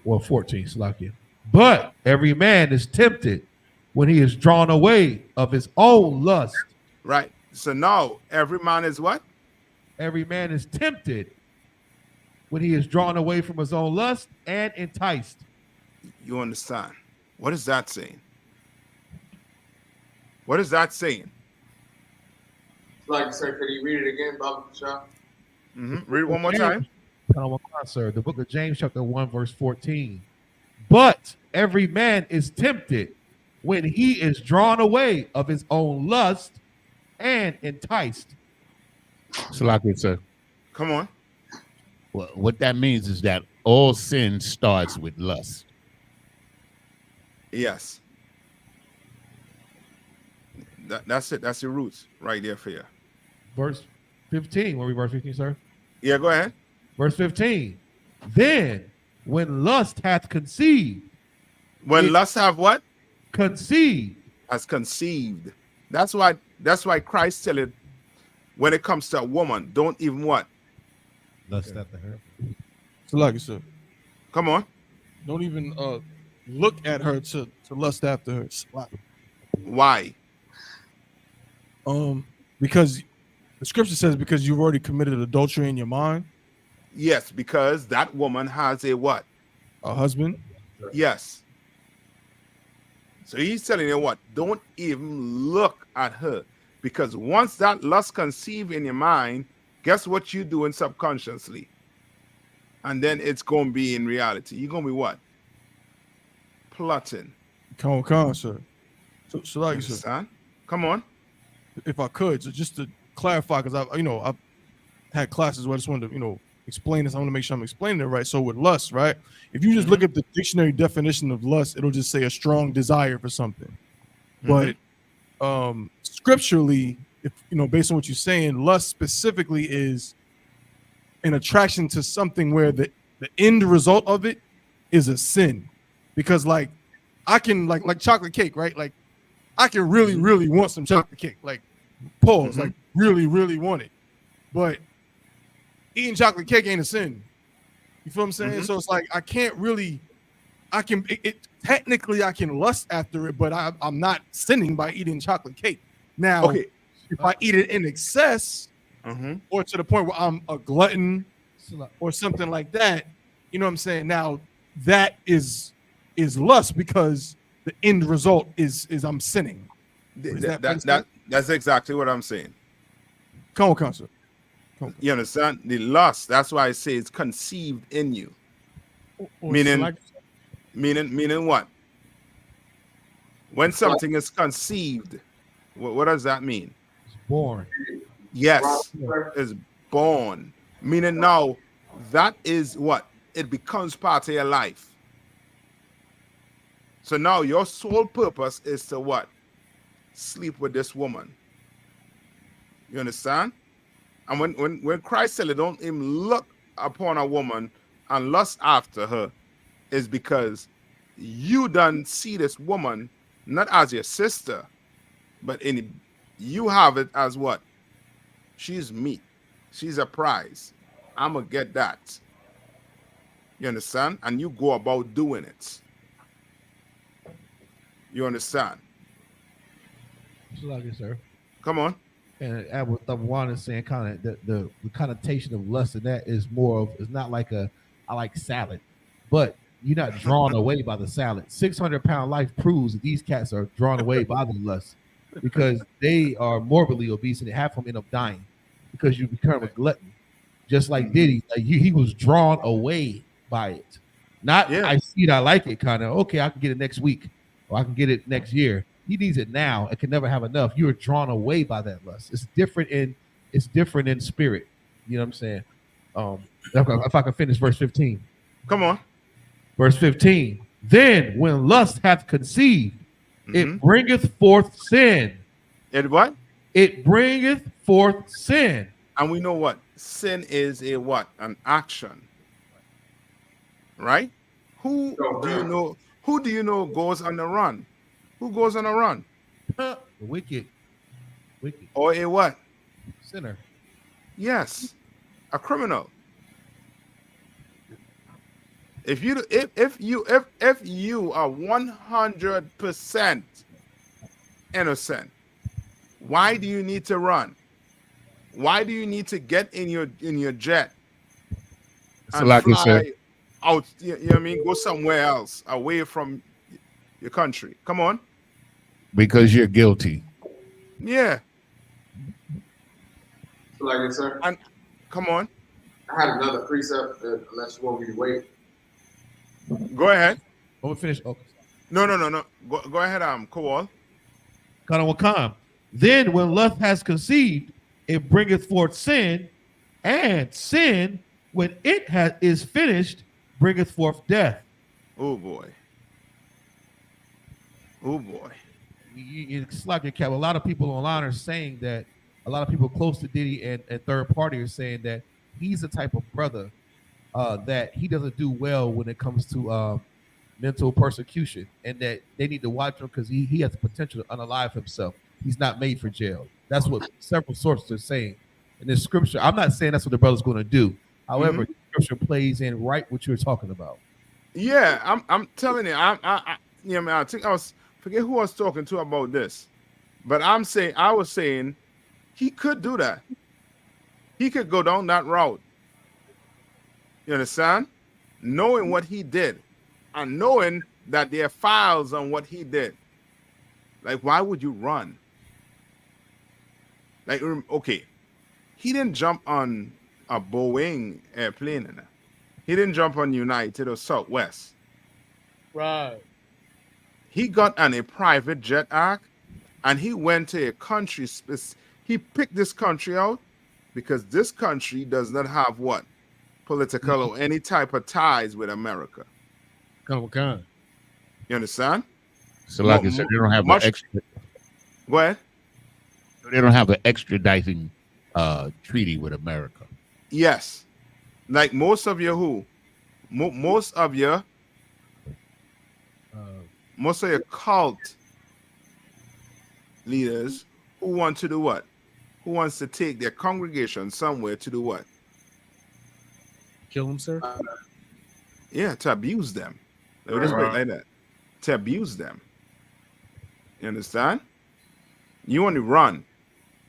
Well, 14, Slakia. But every man is tempted when he is drawn away of his own lust. Right. So now every man is what? Every man is tempted when he is drawn away from his own lust and enticed. You understand? What is that saying? What is that saying? Like, sir, could you read it again, Baba Shah? Read it one more time. Sir, the book of James, chapter 1, verse 14. But every man is tempted when he is drawn away of his own lust and enticed. Salakia, sir. Come on. Well, what that means is that all sin starts with lust. Yes. That's it. That's the roots right there for you. Verse 15. Want to read verse 15, sir? Yeah, go ahead. Verse 15. Then when lust hath conceived. When lust have what? Conceived. Has conceived. That's why Christ tell it when it comes to a woman, don't even what? Lust after her. So like I said, come on. Don't even look at her to lust after her. Why? Because the scripture says because you've already committed adultery in your mind. Yes, because that woman has a what? A husband. Yes. So he's telling you what? Don't even look at her. Because once that lust conceive in your mind, guess what you're doing subconsciously? And then it's going to be in reality. You're going to be what? Plotting. Come on, sir. So like you said. Come on. If I could, so just to clarify, because I've had classes where I just wanted to, explain this. I want to make sure I'm explaining it right. So with lust, right? If you just look at the dictionary definition of lust, it'll just say a strong desire for something. But scripturally, if based on what you're saying, lust specifically is an attraction to something where the end result of it is a sin. Because like I can like chocolate cake, right? Like I can really, really want some chocolate cake. Like pause, like really, really want it. But eating chocolate cake ain't a sin. You feel what I'm saying? So it's like I can't really, technically I can lust after it, but I'm not sinning by eating chocolate cake. Now, if I eat it in excess, or to the point where I'm a glutton or something like that, you know what I'm saying? Now that is lust because the end result is I'm sinning. That's exactly what I'm saying. Come on, Council. You understand? The lust, that's why I say it's conceived in you. Meaning what? When something is conceived, what does that mean? It's born. Yes, it's born. Meaning now that is what? It becomes part of your life. So now your sole purpose is to what? Sleep with this woman. You understand? And when Christ said, don't even look upon a woman and lust after her, is because you done see this woman not as your sister, but you have it as what? She's meat. She's a prize. I'm going to get that. You understand? And you go about doing it. You understand? Sir. Come on. And what Juan is saying, kind of the connotation of lust in that is more of, it's not like I like salad, but you're not drawn away by the salad. 600-pound life proves that these cats are drawn away by the lust because they are morbidly obese and half of them end up dying because you become a glutton. Just like Diddy, like he was drawn away by it. Not I see it, I like it, kind of, okay, I can get it next week or I can get it next year. He needs it now. It can never have enough. You are drawn away by that lust. It's different in spirit. You know what I'm saying? If I can finish verse 15. Come on. Verse 15. Then when lust hath conceived, it bringeth forth sin. It what? It bringeth forth sin. And we know what? Sin is a what? An action. Right? Who do you know goes on the run? Who goes on a run? The wicked. Or a what? Sinner. Yes. A criminal. If you are 100% innocent, why do you need to run? Why do you need to get in your jet and fly out? You know what I mean? Go somewhere else, away from your country. Come on. Because you're guilty. Yeah. Like it, sir. And come on. I had another precept unless you want me to wait. Go ahead. Oh, we finish. Okay. No. Go ahead, Kowal. Then when lust has conceived, it bringeth forth sin, and sin, when it is finished, bringeth forth death. Oh boy. Oh boy. It's like a lot of people online are saying that, a lot of people close to Diddy and third party are saying that he's the type of brother that he doesn't do well when it comes to mental persecution, and that they need to watch him because he has the potential to unalive himself. He's not made for jail. That's what several sources are saying in this scripture. I'm not saying that's what the brother's going to do. However, the scripture plays in right what you're talking about. Yeah, I'm telling you, I think I was, forget who I was talking to about this, but I was saying he could do that. He could go down that route. You understand? Knowing what he did and knowing that there are files on what he did. Like, why would you run? Like, okay, he didn't jump on a Boeing airplane. He didn't jump on United or Southwest. Right. He got on a private jet arc and he went to a country. He picked this country out because this country does not have what? Political or any type of ties with America. Come on. You understand? So like I said, they don't have an extra. Go ahead. They don't have an extraditing treaty with America. Yes. Like most of your most of your cult leaders who want to do what? Who wants to take their congregation somewhere to do what? Kill him, sir? Yeah, to abuse them. Let me just put it like that. To abuse them. You understand? You want to run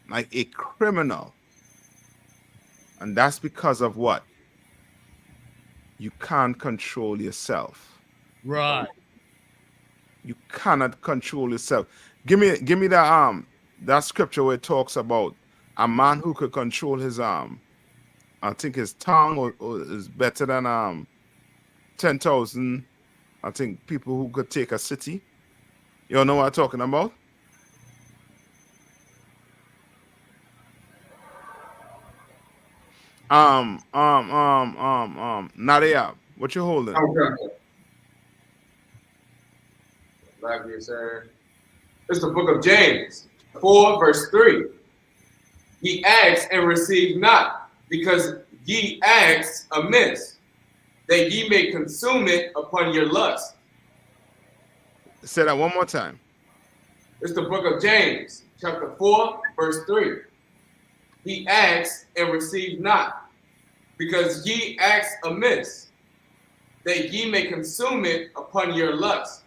like a criminal. And that's because of what? You can't control yourself. Right. You cannot control yourself. Give me that scripture where it talks about a man who could control his I think his tongue or is better than 10,000. I think people who could take a city. You all know what I'm talking about? Nadia, what you holding? Okay. Like you, sir. It's the book of James, 4, verse 3. Ye ask and receive not, because ye ask amiss, that ye may consume it upon your lust. Say that one more time. It's the book of James, chapter 4, verse 3. Ye ask and receive not, because ye ask amiss, that ye may consume it upon your lust.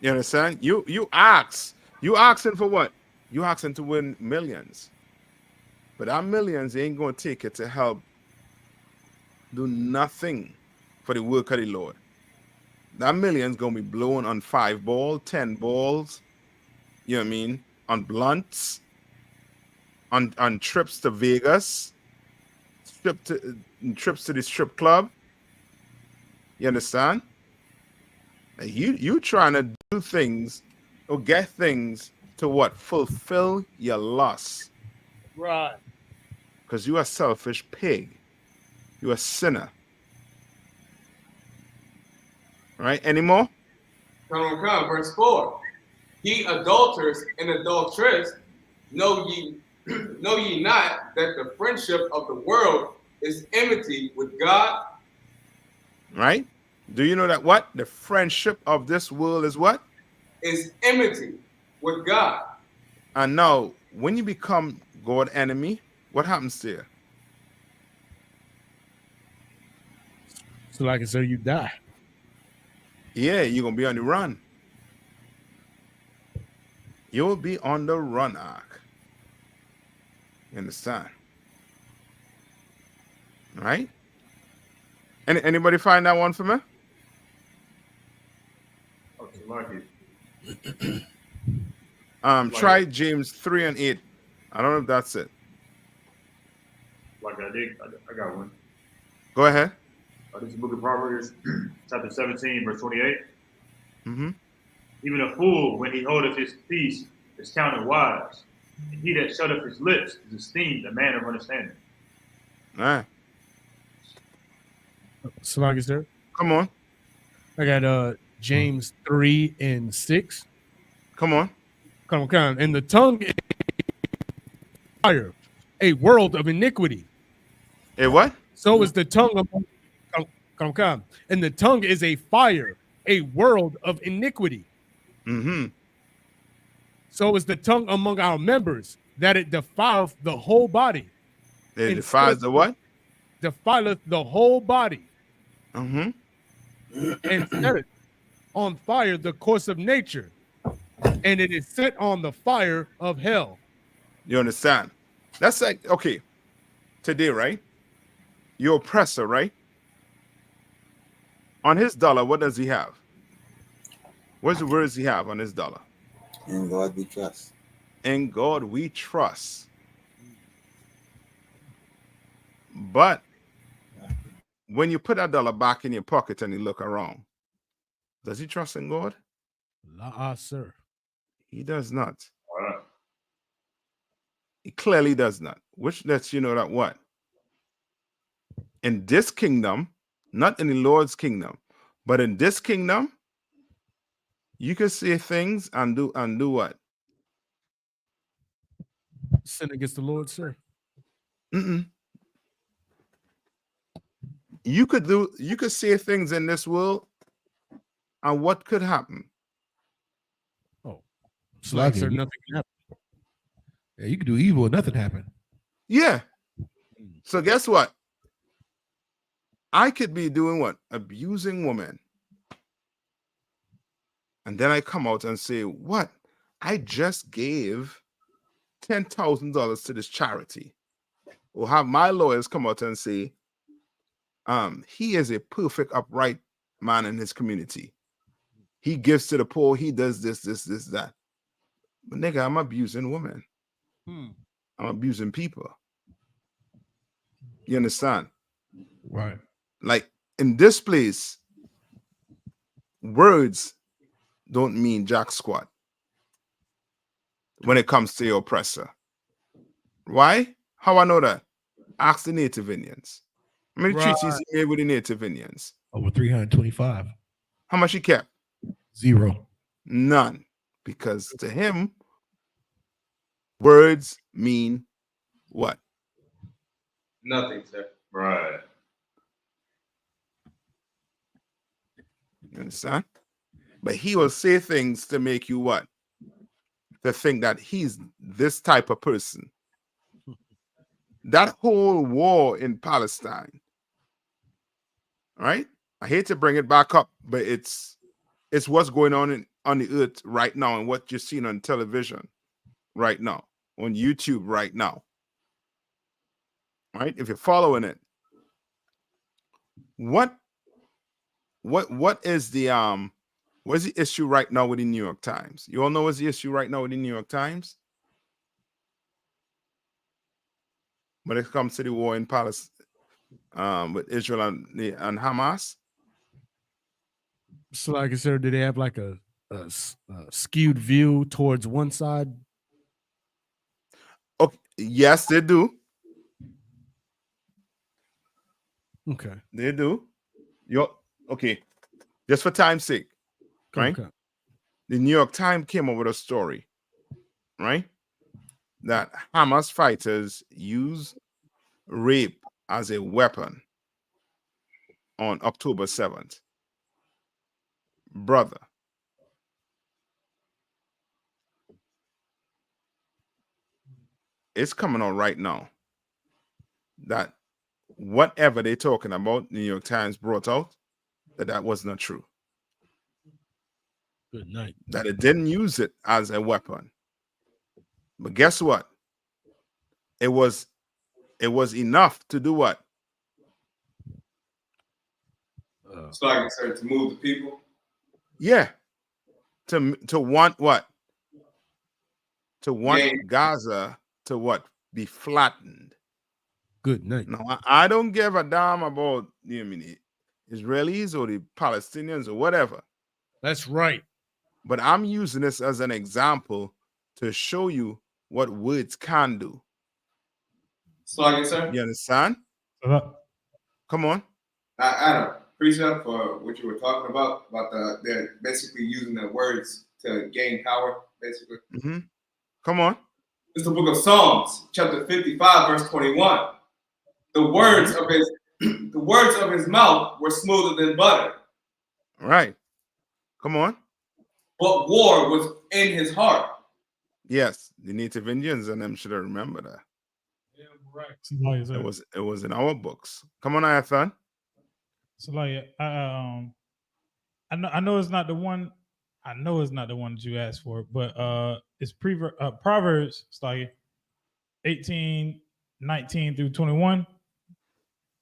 You understand? You ask. You asking for what? You asking to win millions. But that millions ain't going to take it to help do nothing for the work of the Lord. That million's going to be blown on 5 balls, 10 balls, you know what I mean? On blunts, on trips to Vegas, trips to the strip club. You understand? You trying to do things or get things to what? Fulfill your lust. Right. Because you are a selfish pig. You're a sinner. Right? Any more? Come, verse 4. Ye adulterers and adulteress, know ye not that the friendship of the world is enmity with God? Right? Do you know that what? The friendship of this world is what? Is enmity with God. And now, when you become God enemy, what happens to you? So like I said, you die. Yeah, you're going to be on the run. You'll be on the run arc. You understand? Right? Anybody find that one for me? Try James 3 and 8. I don't know if that's it. Like I got one. Go ahead. This is the book of Proverbs, chapter 17, verse 28. Mm-hmm. Even a fool, when he holdeth his peace, is counted wise. And he that shutteth his lips is esteemed a man of understanding. All right. Salagi, sir. Come on. I got James 3 and 6. Come on. Come on. And the tongue is fire, a world of iniquity. A what? So is the tongue of come. And the tongue is a fire, a world of iniquity. Mm-hmm. So is the tongue among our members, that it defileth the whole body. It defiles the what? Defileth the whole body. Mm-hmm. And setteth on fire the course of nature, and it is set on the fire of hell. You understand? That's like, okay, today, right? Your oppressor, right? On his dollar, what does he have? Where does he have on his dollar? In God we trust. In God we trust. But when you put that dollar back in your pocket and you look around, does he trust in God? La, sir. He does not. He clearly does not. Which lets you know that what? In this kingdom, not in the Lord's kingdom, but in this kingdom, you can say things and do what? Sin against the Lord, sir. Mm-mm. You could say things in this world, and what could happen? It's like, sir, nothing can happen. Yeah, you can do evil and nothing happen. Yeah. So guess what? I could be doing what? Abusing women. And then I come out and say, what? I just gave $10,000 to this charity. Or have my lawyers come out and say, he is a perfect, upright man in his community. He gives to the poor. He does this, that. But nigga, I'm abusing women. I'm abusing people. You understand? Right. Like in this place, words don't mean jack squat when it comes to your oppressor. Why? How I know that? Ask the Native Indians. How many treaties he made with the Native Indians? Over 325. How much he kept? 0. None. Because to him, words mean what? Nothing, sir. Right. You understand? But he will say things to make you what? To think that he's this type of person. That whole war in Palestine, right? I hate to bring it back up, but it's what's going on on the earth right now and what you're seeing on television right now, on YouTube right now. Right? If you're following it, what is the what's the issue right now with the New York Times? You all know what's the issue right now with the New York Times? When it comes to the war in Palestine, with Israel and Hamas. So, like I said, do they have like a skewed view towards one side? Okay, yes, they do. Okay, they do. Okay, just for time's sake, right? Okay. The New York Times came up with a story, right? That Hamas fighters use rape as a weapon on October 7th. Brother, it's coming on right now that whatever they're talking about, New York Times brought out, that was not true. Good night. That it didn't use it as a weapon. But guess what? It was enough to do what? So I can say to move the people. Yeah. To want what? To want Gaza to what? Be flattened. Good night. No, I don't give a damn about the Israelis or the Palestinians or whatever. That's right. But I'm using this as an example to show you what words can do. So I can say. You understand? Come on. Adam, precept for what you were talking about they're basically using their words to gain power, basically. Mm-hmm. Come on. It's the book of Psalms, chapter 55, verse 21. The words of his mouth were smoother than butter. Right. Come on. But war was in his heart. Yes, the Native Indians and them should have remembered that. Yeah, right. It was in our books. Come on, Ayathan. So like I know it's not the one. I know it's not the one that you asked for, but it's Proverbs. It's like 18, 19 through 21.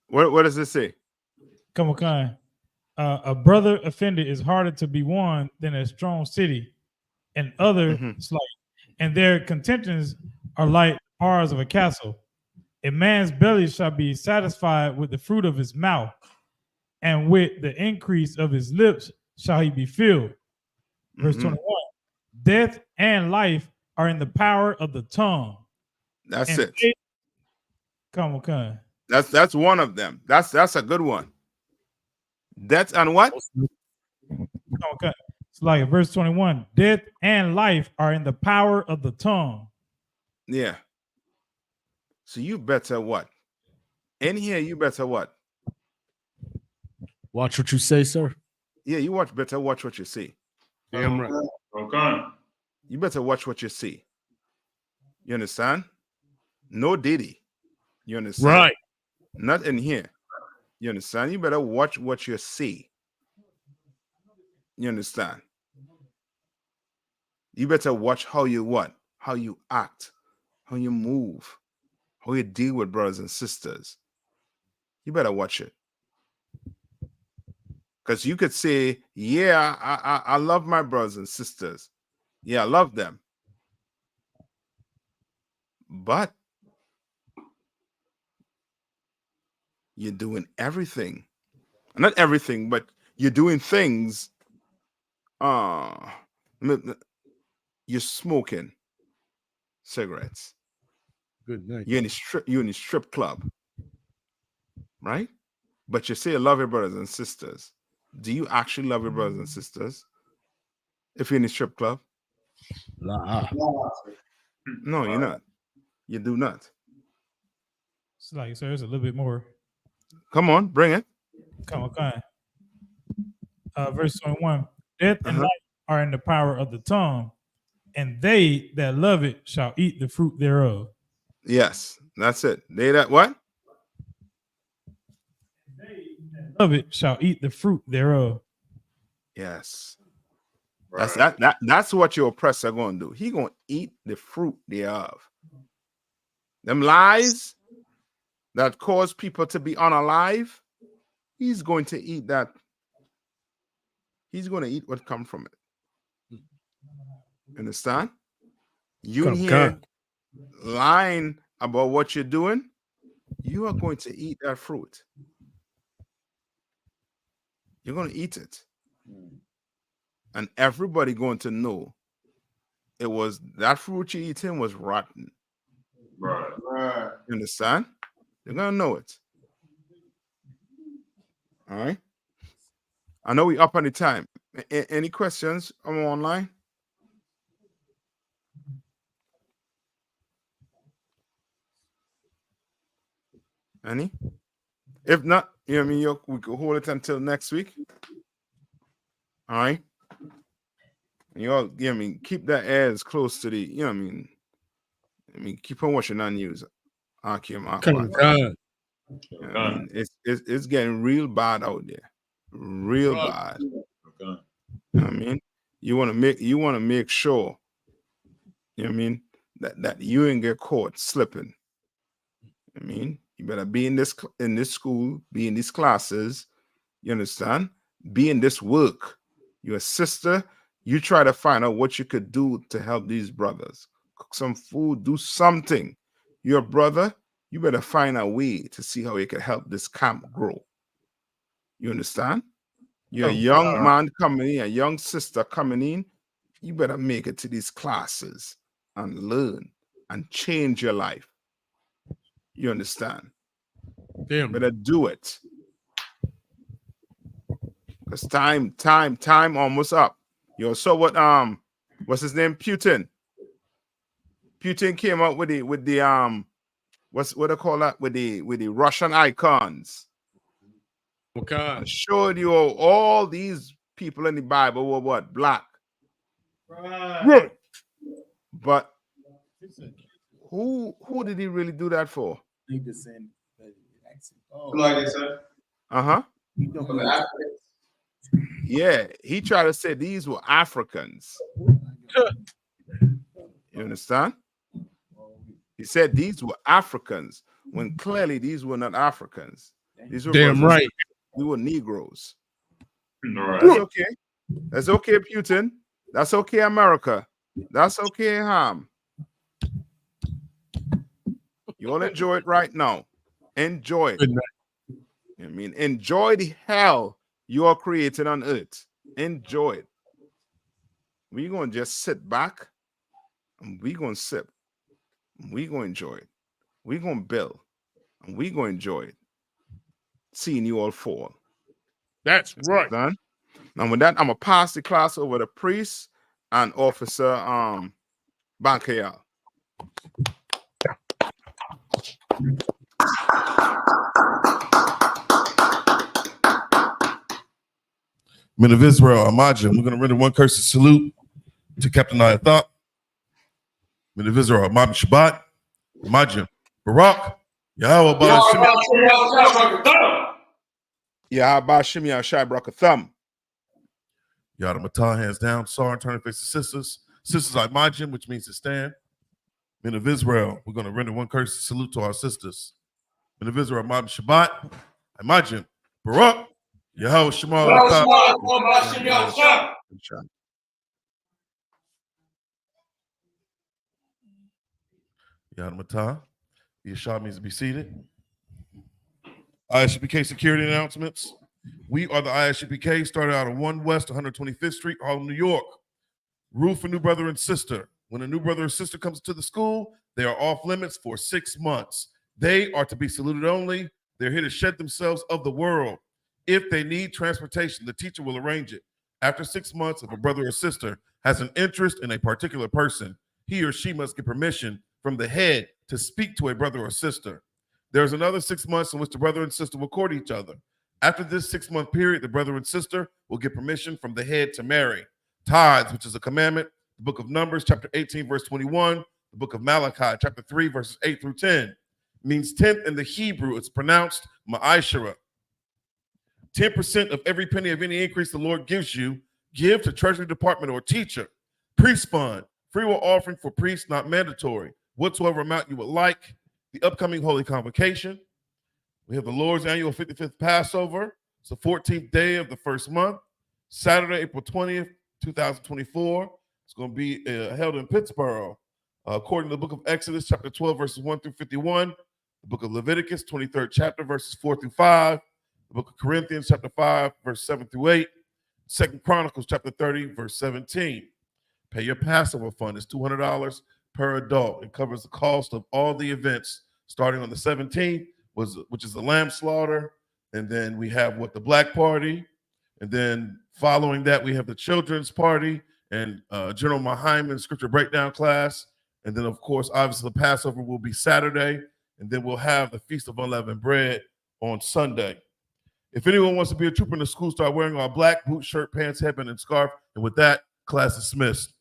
What does it say? Come on. A brother offended is harder to be won than a strong city, and and their contentions are like bars of a castle. A man's belly shall be satisfied with the fruit of his mouth, and with the increase of his lips shall he be filled. Verse 21. Death and life are in the power of the tongue. That's and it. Come on. That's one of them. That's a good one. Death and what? Okay. It's like verse 21. Death and life are in the power of the tongue. Yeah. So you better what? In here, you better what? Watch what you say, sir. Yeah, you better watch what you see. Damn right. Okay. You better watch what you see. You understand? No Diddy. You understand? Right. Not in here. You understand? You better watch what you see. You understand? You better watch how you act, how you move, how you deal with brothers and sisters. You better watch it. Because you could say, yeah, I love my brothers and sisters. Yeah, I love them. But you're doing everything. Not everything, but you're doing things. You're smoking cigarettes. Good night. You're in a strip club. Right? But you say you love your brothers and sisters. Do you actually love your brothers and sisters? If you're in a strip club? Nah. No, you're not. You do not. It's like, sir, there's a little bit more. Come on, bring it. Come on. Verse 21. Death and life are in the power of the tongue, and they that love it shall eat the fruit thereof. Yes, that's it. They that what? Love it shall eat the fruit thereof. Yes. That's what your oppressor gonna do. He gonna eat the fruit thereof. Them lies that cause people to be unalive, he's going to eat that. He's going to eat what come from it. Understand? You in here lying about what you're doing, you are going to eat that fruit. You're going to eat it. And everybody going to know it was that fruit you're eating was rotten. Right. You understand? They're going to know it. All right. I know we up on the time. Any questions? I'm online. Any? If not, you know what I mean? We could hold it until next week. All right. And you all, you know what I mean? Keep that as close to the, you know what I mean? Keep on watching that news. It's getting real bad out there. Real bad. You know what I mean? You want to make sure, you know what I mean, that you ain't get caught slipping. I mean, you better be in this school, be in these classes, you understand? Be in this work. You're a sister, you try to find out what you could do to help these brothers. Cook some food, do something. You're a brother, you better find a way to see how you can help this camp grow. You understand? You're a young man coming in, a young sister coming in. You better make it to these classes and learn and change your life. You understand? Damn. Better do it. Because time almost up. You saw what's his name? Putin. Putin came up with the what they call that? With the Russian icons. Okay. I showed you all these people in the Bible were what? Black. Right. But who did he really do that for? Like this, sir. Uh-huh. Yeah, he tried to say these were Africans. You understand? He said these were Africans when clearly these were not Africans. These were damn right. We were Negroes. Right. That's okay. That's okay, Putin. That's okay, America. That's okay, Ham. You all enjoy it right now. Enjoy it. I mean, enjoy the hell you are creating on earth. Enjoy it. We're going to just sit back and we're going to sip. We're going to enjoy it. We're going to build and we're going to enjoy it. Seeing you all fall. That's right. Done. And with that, I'm going to pass the class over to Priest and Officer Bankayal. Men of Israel, Imagine. We're going to render one courtesy salute to Captain Ayathop. Men of Israel, Imagine Shabbat. Imagine Barak. Yahweh Yahweh Shimi Ashai Brakatham. Yada Matah, hands down. Sar, turn and face the sisters. Sisters, Imagine, which means to stand. Men of Israel, we're going to render one courtesy salute to our sisters. Men of Israel, Imagine Shabbat. Imagine Barak. Yahweh Shema. Yada Matah. Yeshua means to be seated. ISUPK security announcements. We are the ISUPK, started out on 1 West 125th Street, Harlem, New York. Rule for new brother and sister. When a new brother or sister comes to the school, they are off limits for 6 months. They are to be saluted only. They're here to shed themselves of the world. If they need transportation, the teacher will arrange it. After 6 months, if a brother or sister has an interest in a particular person, he or she must get permission from the head to speak to a brother or sister. There's another 6 months in which the brother and sister will court each other. After this 6-month period, the brother and sister will get permission from the head to marry. Tithes, which is a commandment, the book of Numbers, chapter 18, verse 21, the book of Malachi, chapter 3, verses 8 through 10, means tenth in the Hebrew. It's pronounced ma'ashara. 10% of every penny of any increase the Lord gives you, give to Treasury Department or teacher. Priest fund, free will offering for priests, not mandatory. Whatsoever amount you would like. The upcoming Holy Convocation. We have the Lord's annual 55th Passover. It's the 14th day of the first month. Saturday, April 20th, 2024. It's going to be held in Pittsburgh. According to the book of Exodus, chapter 12, verses 1 through 51. The book of Leviticus, 23rd chapter, verses 4 through 5. The book of Corinthians, chapter 5, verse 7 through 8. 2 Chronicles, chapter 30, verse 17. Pay your Passover fund. It's $200 per adult. It covers the cost of all the events starting on the 17th, which is the lamb slaughter. And then we have the Black Party. And then following that, we have the Children's Party and General Mahaiman's scripture breakdown class. And then, of course, obviously the Passover will be Saturday. And then we'll have the Feast of Unleavened Bread on Sunday. If anyone wants to be a trooper in the school, start wearing our black boot, shirt, pants, headband, and scarf. And with that, class dismissed.